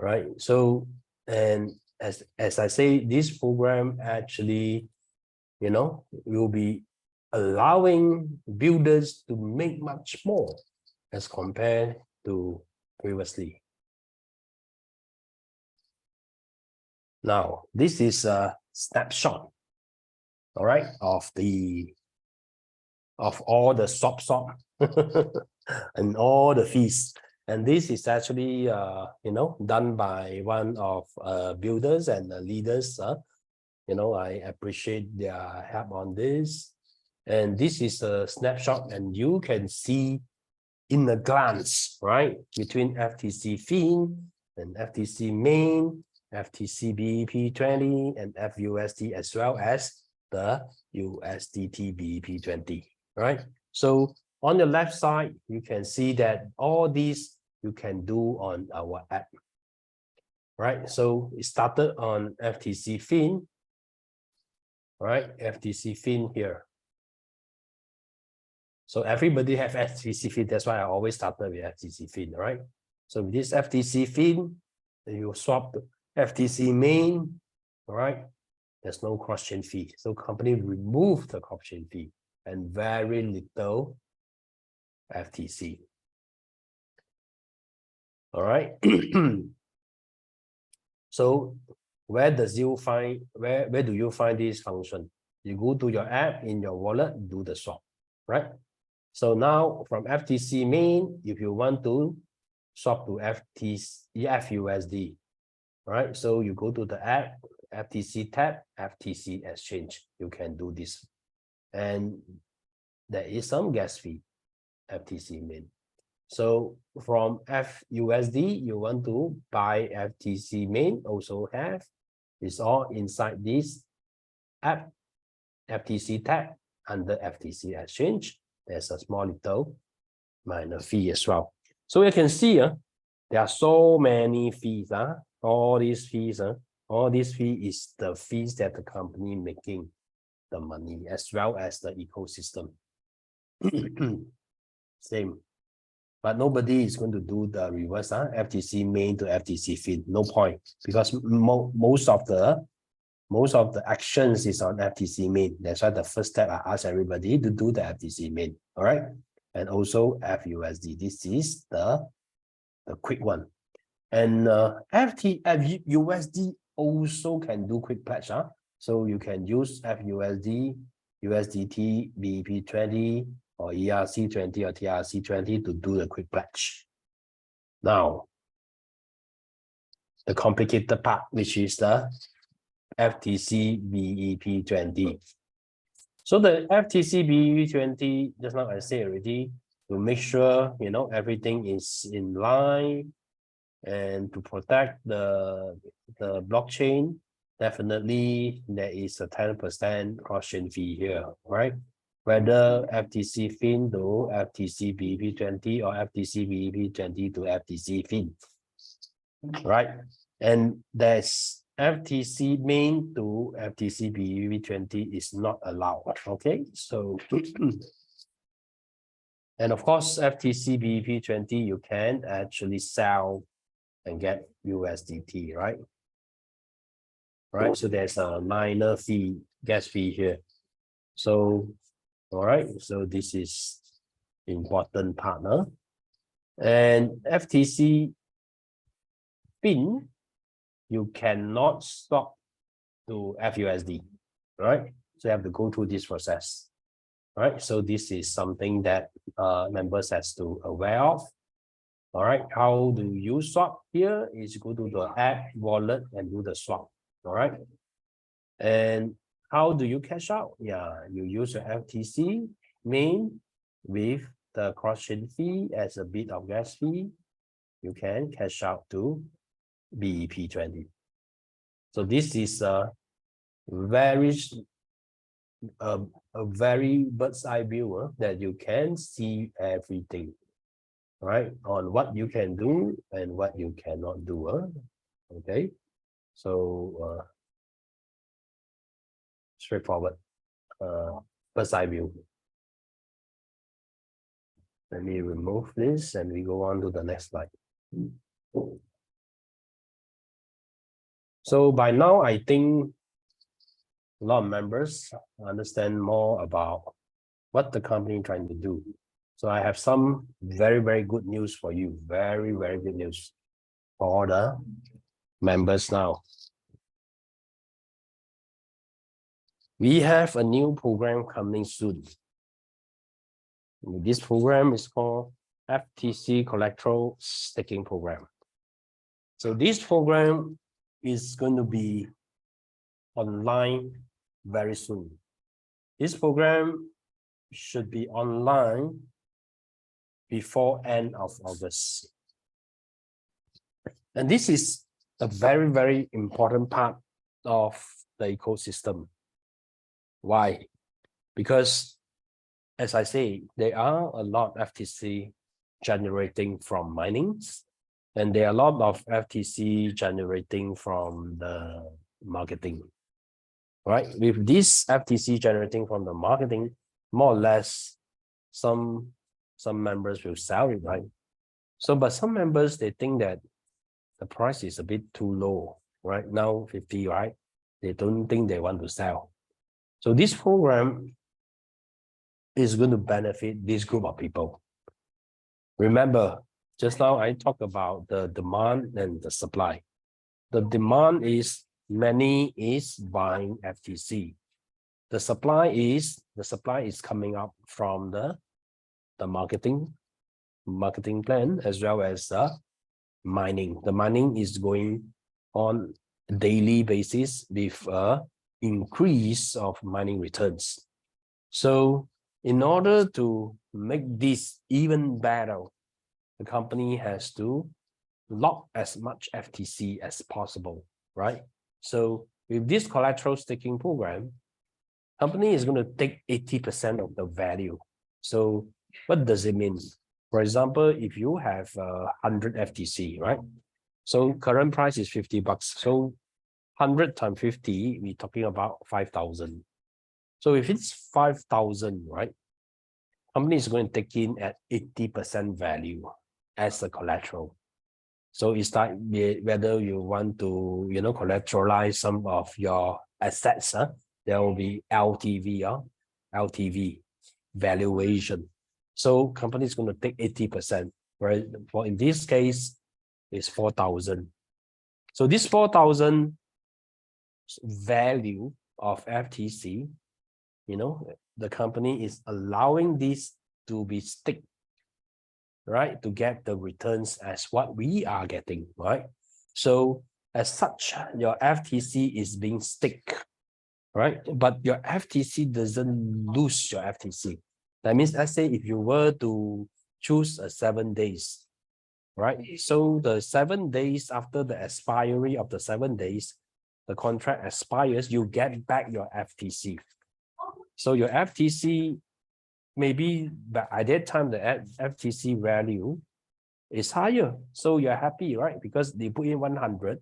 Right. So, and as I say, this program actually, you know, will be allowing builders to make much more as compared to previously. Now, this is a snapshot, all right, of all the swap and all the fees. And this is actually, you know, done by one of builders and leaders. You know, I appreciate their help on this. And this is a snapshot, and you can see in a glance, right, between FTC fin and FTC main, FTC BEP20, and FUSD, as well as the USDT BEP20, right? So on the left side, you can see that all these you can do on our app, right? So it started on FTC fin, right? FTC fin here. So everybody have FTC fin. That's why I always started with FTC fin, right? So with this FTC fin, you swap FTC main, all right? There's no cross-chain fee. So company remove the cross-chain fee and very little FTC. All right. So where do you find this function? You go to your app in your wallet, do the swap, right? So now from FTC main, if you want to swap to FUSD, right? So you go to the app, FTC tab, FTC exchange. You can do this. And there is some gas fee, FTC main. So from FUSD, you want to buy FTC main, also have. It's all inside this app, FTC tab, under FTC exchange. There's a small little minor fee as well. So you can see there are so many fees. All these fees, all these fees is the fees that the company making the money as well as the ecosystem. Same. But nobody is going to do the reverse, FTC main to FTC fin. No point, because most of the actions is on FTC main. That's why the first step I ask everybody to do the FTC main. All right, and also FUSD. This is the quick one, and FUSD also can do quick pledge. So you can use FUSD, USDT, BEP20. Or ERC20 or TRC20 to do the quick pledge. Now, the complicated part, which is the FTC BEP20. So the FTC BEP20, just now I said already, to make sure everything is in line and to protect the blockchain. Definitely, there is a 10% cross-chain fee here, right? Whether FTC fin to FTC BEP20 or FTC BEP20 to FTC fin, right? And there's FTC main to FTC BEP20 is not allowed, okay? So, and of course, FTC BEP20, you can actually sell and get USDT, right? Right, so there's a minor fee, gas fee here. So, all right, so this is important partner. And FTC fin, you cannot stop to FUSD, right? So you have to go through this process, right? So this is something that members has to aware of. All right, how do you swap here? Is go to the app wallet and do the swap, all right? And how do you cash out? Yeah, you use your FTC main with the cross-chain fee as a bit of gas fee. You can cash out to BEP20. So this is a very bird's eye view that you can see everything, right? On what you can do and what you cannot do. Okay, so straightforward, bird's eye view. Let me remove this and we go on to the next slide. So by now, I think a lot of members understand more about what the company is trying to do. So I have some very, very good news for you. Very, very good news for all the members now. We have a new program coming soon. This program is called FTC Collateral Staking Program. So this program is going to be online very soon. This program should be online before end of August. And this is a very, very important part of the ecosystem. Why? Because, as I say, there are a lot of FTC generating from minings, and there are a lot of FTC generating from the marketing, right? With this FTC generating from the marketing, more or less, some members will sell it, right? So, but some members, they think that the price is a bit too low. right? Now 50, right? They don't think they want to sell. So this program is going to benefit this group of people. Remember, just now I talked about the demand and the supply. The demand is many is buying FTC. The supply is coming up from the marketing plan as well as the mining. The mining is going on a daily basis with a increase of mining returns. So in order to make this even better, the company has to lock as much FTC as possible, right? So with this collateral staking program, company is going to take 80% of the value. So what does it mean? For example, if you have 100 FTC, right? So current price is $50. So 100 times 50, we're talking about 5,000. So if it's 5,000, right? Company is going to take in at 80% value as the collateral. So it's like whether you want to, collateralize some of your assets, there will be LTV, LTV valuation. So company is going to take 80%, right? For in this case, it's 4,000. So this 4,000 value of FTC, the company is allowing this to be staked, right, to get the returns as what we are getting, right? So as such, your FTC is being staked, right? But your FTC doesn't lose your FTC. That means, let's say if you were to choose a 7 days, right? So the 7 days after the expiry of the 7 days, the contract expires, you get back your FTC. So your FTC, maybe at that time, the FTC value is higher. So you're happy, right? Because they put in 100,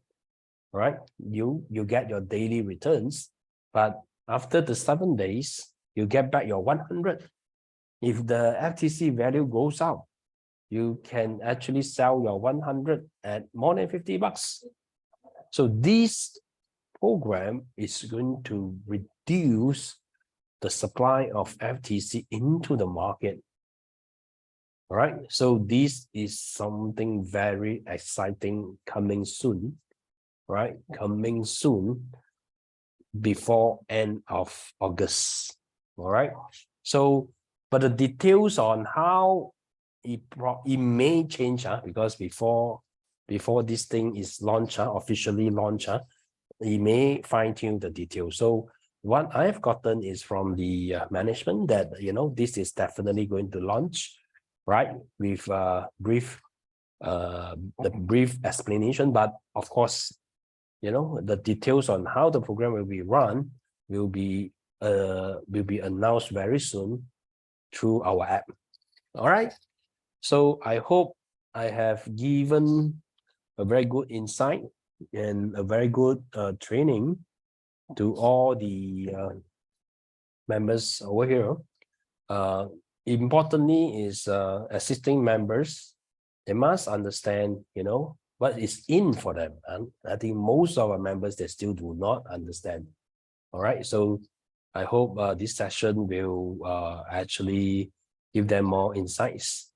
right? You get your daily returns, but after the 7 days, you get back your 100. If the FTC value goes up, you can actually sell your 100 at more than $50. So this program is going to reduce the supply of FTC into the market. All right, so this is something very exciting coming soon, right? Coming soon before end of August. All right, so but the details on how it may change, because before this thing is launched, officially launched, it may fine-tune the details. So what I've gotten is from the management that this is definitely going to launch, right, with the brief explanation. But of course, the details on how the program will be run will be announced very soon through our app. All right, so I hope I have given a very good insight and a very good training to all the members over here. Importantly is assisting members, they must understand, what is in for them. And I think most of our members, they still do not understand. All right, so I hope this session will actually give them more insights.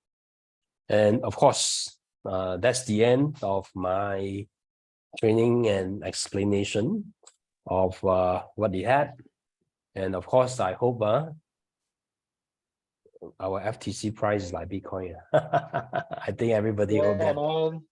And of course, that's the end of my training and explanation of what they had. And of course, I hope our FTC price is like Bitcoin. I think everybody hope that. Man.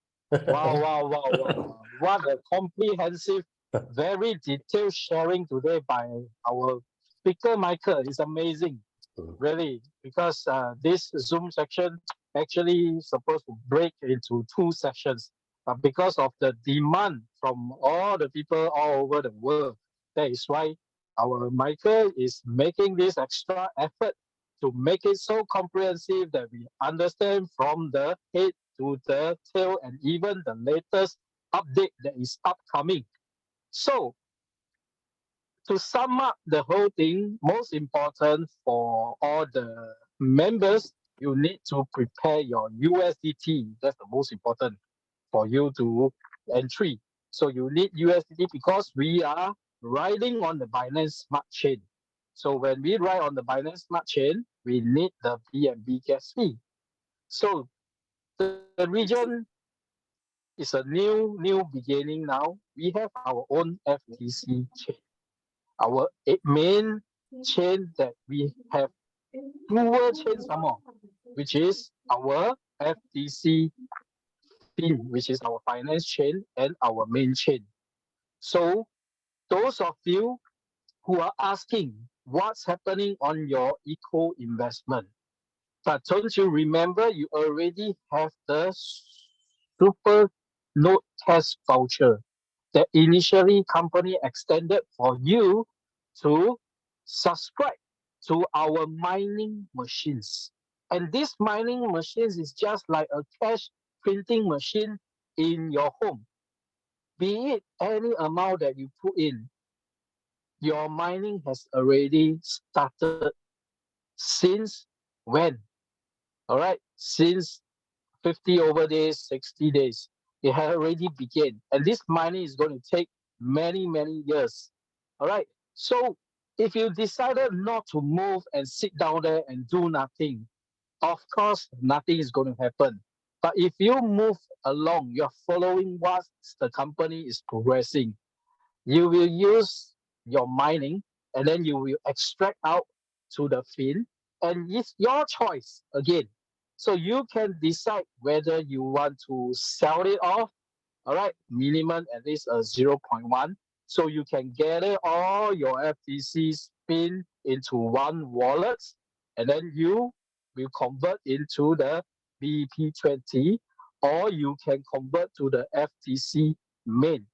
Wow. What a comprehensive, very detailed sharing today by our speaker, Michael. It's amazing, really, because this Zoom section actually supposed to break into 2 sessions. But because of the demand from all the people all over the world, that is why our Michael is making this extra effort to make it so comprehensive that we understand from the head to the tail and even the latest update that is upcoming. So, to sum up the whole thing, most important for all the members, you need to prepare your USDT. That's the most important for you to entry. So you need USDT because we are riding on the Binance Smart Chain. So when we ride on the Binance Smart Chain, we need the BNB gas fee. So the region is a new beginning now. We have our own FTC chain, our main chain that we have dual chain some more, which is our FTC FIN, which is our finance chain and our main chain. So those of you who are asking what's happening on your eco investment, but don't you remember you already have the super note test voucher that initially company extended for you to subscribe to our mining machines. And this mining machines is just like a cash printing machine in your home. Be it any amount that you put in, your mining has already started since when? All right, since 50 over days, 60 days. It had already begun. And this mining is going to take many years. All right. So if you decided not to move and sit down there and do nothing, of course, nothing is going to happen. But if you move along, you're following what the company is progressing, you will use your mining and then you will extract out to the fin, and it's your choice again. So you can decide whether you want to sell it off, all right, minimum at least a zero 0.1. So you can gather all your FTC spin into one wallet, and then you will convert into the BP20, or you can convert to the FTC main.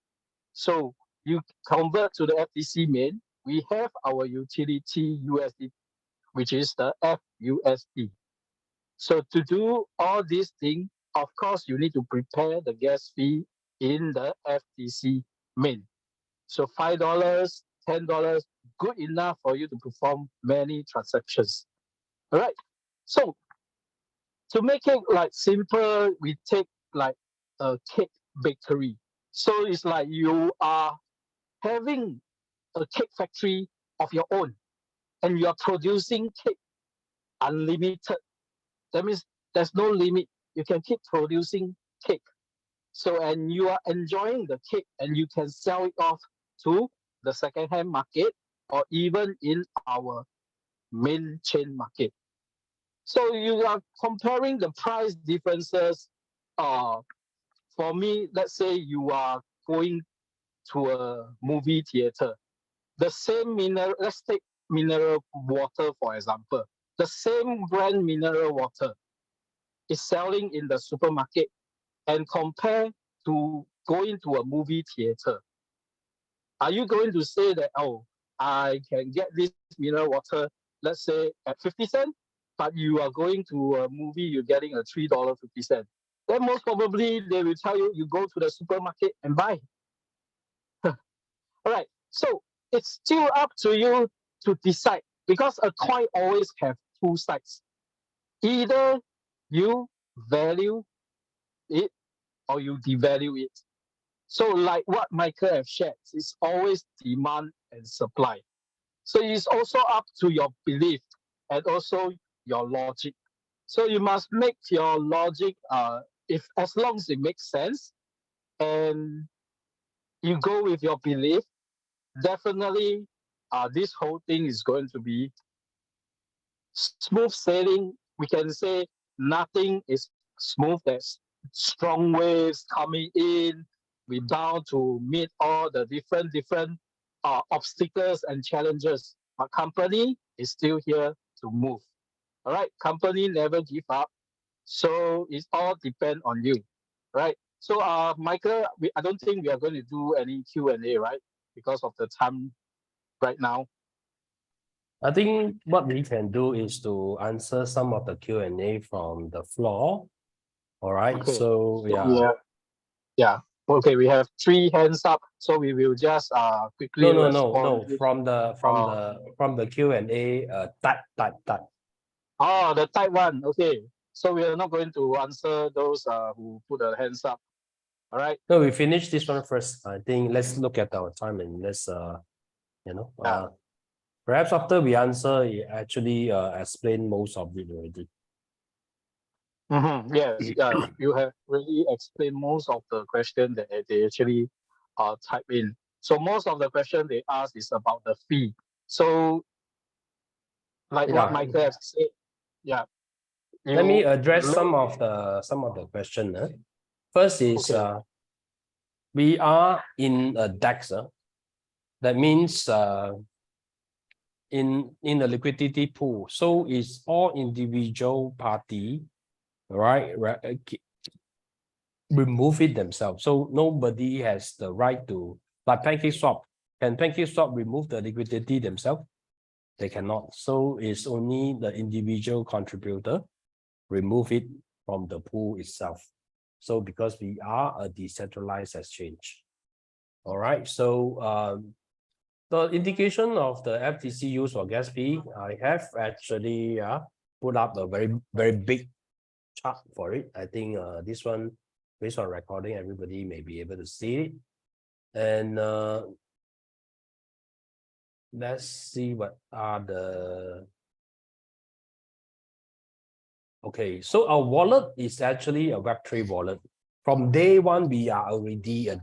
So you convert to the FTC main, we have our utility USD, which is the FUSD. So to do all these things, of course, you need to prepare the gas fee in the FTC main. So $5, $10, good enough for you to perform many transactions. All right. So to make it like simple, we take like a cake bakery. So it's like you are having a cake factory of your own and you are producing cake unlimited. That means there's no limit. You can keep producing cake. So, and you are enjoying the cake and you can sell it off to the second-hand market or even in our main chain market. So you are comparing the price differences. Uh, for me, let's say you are going to a movie theater. The same mineral, let's take mineral water, for example. The same brand mineral water is selling in the supermarket and compare to going to a movie theater. Are you going to say that, oh, I can get this mineral water, let's say at 50 cents, but you are going to a movie, you're getting a $3.50. Then most probably they will tell you, you go to the supermarket and buy. All right. So it's still up to you to decide because a coin always have two sides. Either you value it or you devalue it. So like what Michael have shared, it's always demand and supply. So it's also up to your belief and also your logic. So you must make your logic if as long as it makes sense and you go with your belief, definitely this whole thing is going to be smooth sailing. We can say nothing is smooth. There's strong waves coming in. We're bound to meet all the different obstacles and challenges. But company is still here to move. All right, company never give up. So it all depend on you, right? So Michael, I don't think we are going to do any Q&A, right? Because of the time right now. I think what we can do is to answer some of the Q&A from the floor. All right. Okay. So Yeah. Okay, we have 3 hands up, so we will just quickly no. respond. From the Q&A, type. Oh, the type one. Okay, so we are not going to answer those who put their hands up. All right. So we finish this one first. I think let's look at our time and let's Yeah. perhaps after we answer, you actually explain most of it already. Yes, yeah, you have really explained most of the question that they actually type in. So most of the question they ask is about the fee. So like what Yeah. Michael has said, yeah, Let me you address look some of the question. First is okay. we are in a DEX. That means in the liquidity pool. So it's all individual party, right? Remove it themselves. So nobody has the right to, like PancakeSwap. Can PancakeSwap remove the liquidity themselves? They cannot. So it's only the individual contributor remove it from the pool itself. So because we are a decentralized exchange. All right. So the indication of the FTC use for gas fee, I have actually put up a very big chart for it. I think this one, based on recording, everybody may be able to see it. And let's see what are the. Okay, so our wallet is actually a Web3 wallet. From day one, we are already a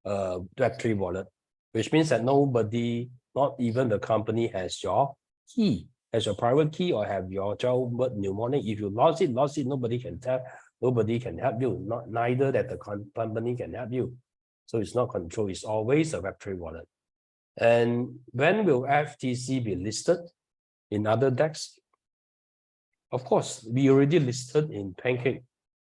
Web3 wallet, which means that nobody, not even the company, has your key, has your private key, or have your child mnemonic. If you lost it, nobody can tell, nobody can help you. Neither that the company can help you. So it's not controlled. It's always a Web3 wallet. And when will FTC be listed in other DEX? Of course, we already listed in Pancake,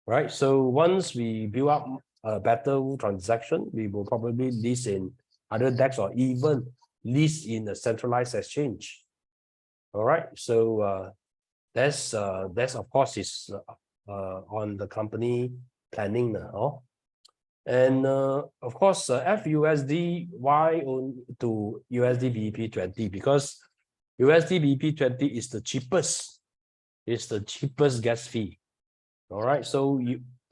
right? So once we build up a better transaction, we will probably list in other DEX or even list in a centralized exchange. All right. So that's of course is on the company planning now. And of course, FUSD, why on to USD BP20? Because USD BP20 is the cheapest. It's the cheapest gas fee. All right. So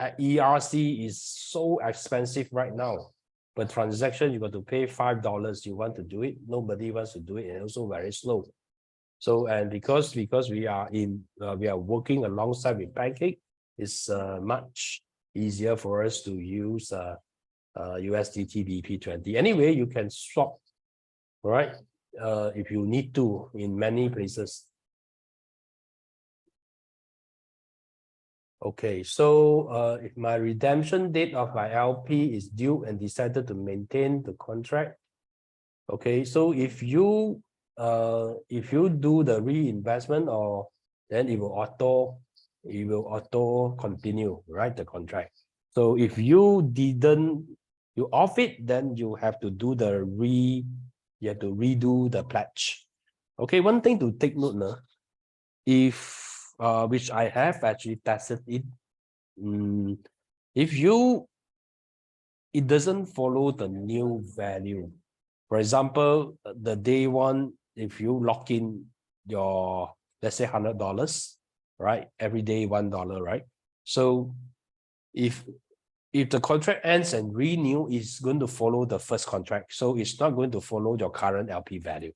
ERC is so expensive right now. But transaction, you got to pay $5. You want to do it. Nobody wants to do it, and also very slow. So and because we are working alongside with Pancake, it's much easier for us to use USDT BP20. Anyway, you can swap, right? If you need to in many places. Okay, so if my redemption date of my LP is due and decided to maintain the contract, okay, so if you do the reinvestment, or then it will auto continue, right, the contract. So if you didn't, you off it, then you have to do you have to redo the pledge. Okay, one thing to take note now, if which I have actually tested it. If it doesn't follow the new value. For example, the day one, if you lock in your, let's say $100, right? Every day $1, right? So if the contract ends and renew, it's going to follow the first contract. So it's not going to follow your current LP value.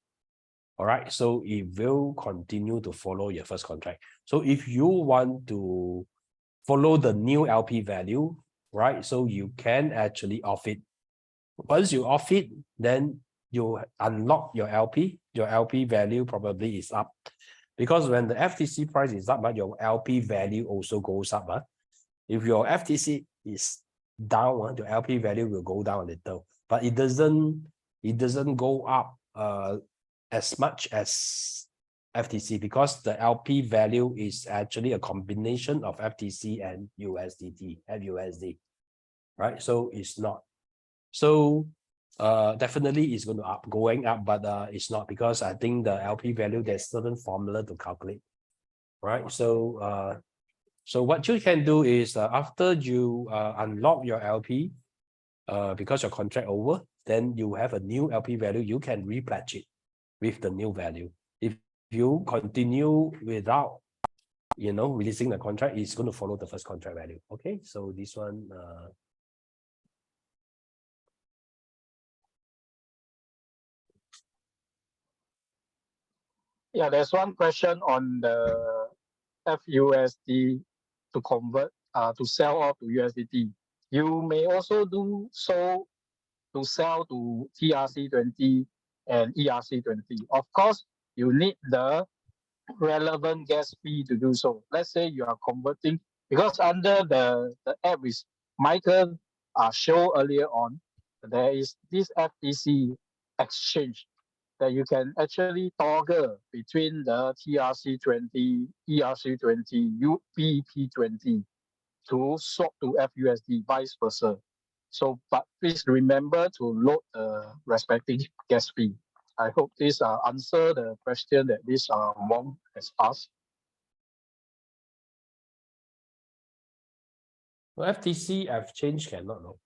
All right. So it will continue to follow your first contract. So if you want to follow the new LP value, right? So you can actually off it. Once you off it, then you unlock your LP. Your LP value probably is up. Because when the FTC price is up, your LP value also goes up. If your FTC is down, your LP value will go down a little. But it doesn't go up as much as FTC, because the LP value is actually a combination of FTC and USDT, FUSD, right? So it's not. So definitely it's going up, but it's not, because I think the LP value, there's certain formula to calculate, right? So so what you can do is after you unlock your LP, because your contract over, then you have a new LP value, you can repledge it with the new value. If you continue without, releasing the contract, it's going to follow the first contract value. Okay, so this one Yeah, there's one question on the FUSD to convert to sell off to USDT. You may also do so to sell to TRC20 and ERC20. Of course, you need the relevant gas fee to do so. Let's say you are converting, because under the app which Michael showed earlier on, there is this FTC exchange that you can actually toggle between the TRC20, ERC20, UPP20 to swap to FUSD, vice versa. So, but please remember to load the respective gas fee. I hope this answer the question that this Wong has asked. Well, FTC exchange cannot know.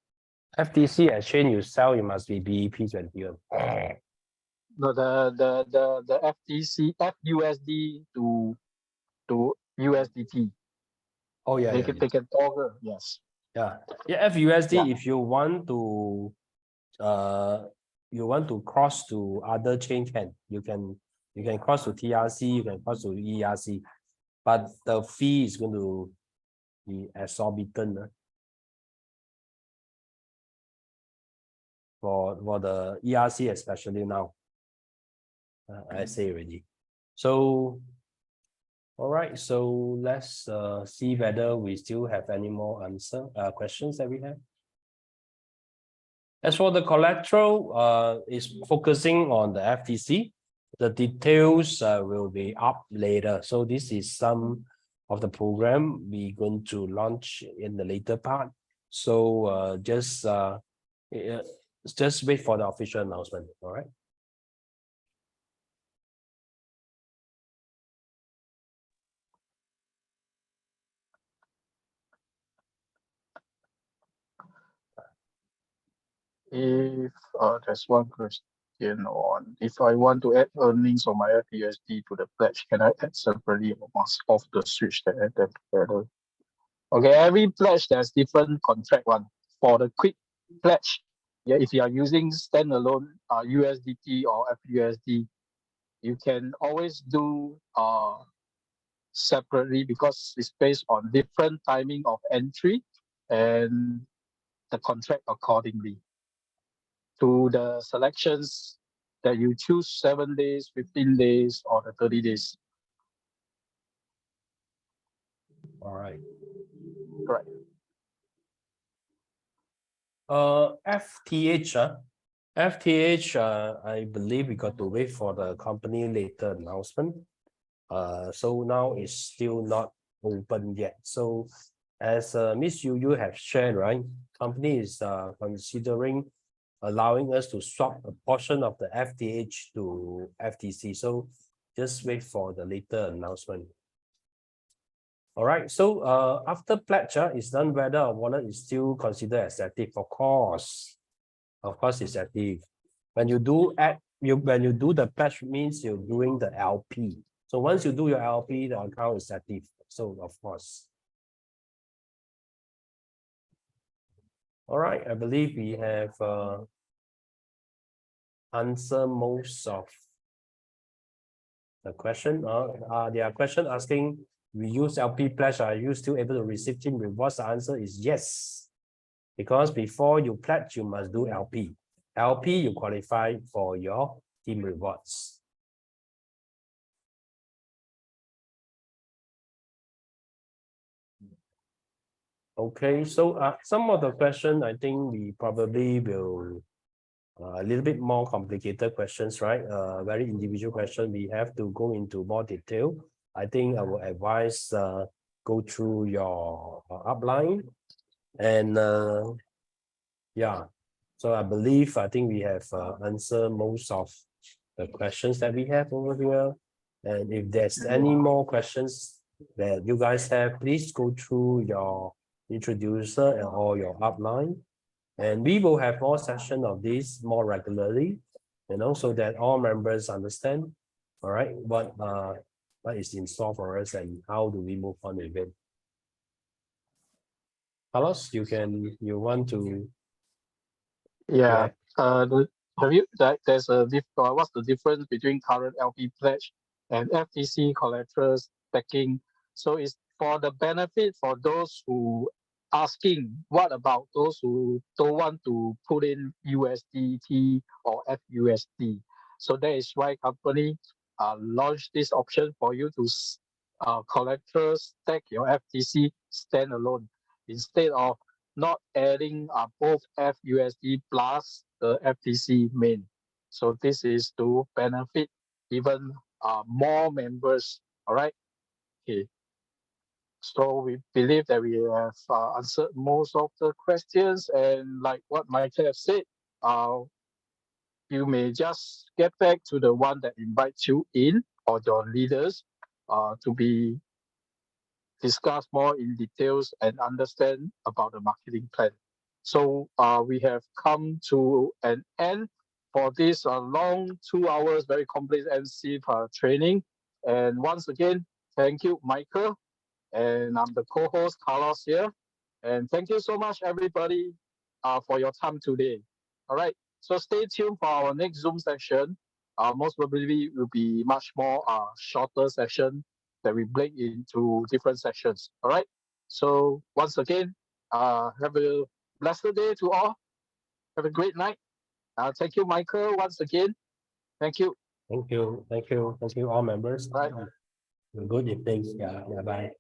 FTC exchange you sell, it must be BEP21. No, the FTC FUSD to USDT. Oh yeah, They can toggle, yes. yeah. FUSD, Yeah. if you want to cross to other chain, you can cross to TRC, you can cross to ERC, but the fee is going to be exorbitant for the ERC, especially now. I say already. So all right, so let's see whether we still have any more questions that we have. As for the collateral, is focusing on the FTC. The details will be up later. So this is some of the program we're going to launch in the later part. So just wait for the official announcement. All right. If there's one question on if I want to add earnings on my FUSD to the pledge, can I add separately or must off the switch that add them together? Okay, every pledge there's different contract one. For the quick pledge, yeah, if you are using standalone USDT or FUSD, you can always do separately because it's based on different timing of entry and the contract accordingly to the selections that you choose 7 days, 15 days, or the 30 days. All right. Correct. FTH, I believe we got to wait for the company later announcement. So now it's still not open yet. So as Miss Yu have shared, right, company is considering allowing us to swap a portion of the FTH to FTC. So just wait for the later announcement. All right, so after pledge is done, whether a wallet is still considered as active. Of course it's active. When you do the pledge, means you're doing the LP. So once you do your LP, the account is active. So of course. All right, I believe we have answered most of the question. There are questions asking, we use LP pledge, are you still able to receive team rewards? The answer is yes. Because before you pledge, you must do LP. LP, you qualify for your team rewards. Okay, so some of the question, I think we probably will a little bit more complicated questions, right? Very individual question. We have to go into more detail. I think I will advise go through your upline and yeah. So I think we have answered most of the questions that we have over here. And if there's any more questions that you guys have, please go through your introducer or your upline. And we will have more sessions of this more regularly, so that all members understand, all right, what is in store for us and how do we move on with it. Carlos, you want to? Yeah. Have you there's what's the difference between current LP pledge and FTC collateral stacking. So it's for the benefit for those who asking, what about those who don't want to put in USDT or FUSD? So that is why company launched this option for you to collateral stack your FTC standalone instead of not adding both FUSD plus the FTC main. So this is to benefit even more members. All right. Okay. So we believe that we have answered most of the questions, and like what Michael have said, you may just get back to the one that invites you in or your leaders to be discuss more in details and understand about the marketing plan. So we have come to an end for this long 2 hours, very comprehensive training. And once again, thank you, Michael. And I'm the co-host, Carlos here. And thank you so much, everybody, for your time today. All right. So stay tuned for our next Zoom session. Most probably will be much more shorter session that we break into different sessions. All right. So once again, have a blessed day to all. Have a great night. Thank you, Michael, once again. Thank you. Thank you. Thank you. Thank you, all members. Right. Good evening. Yeah. Bye.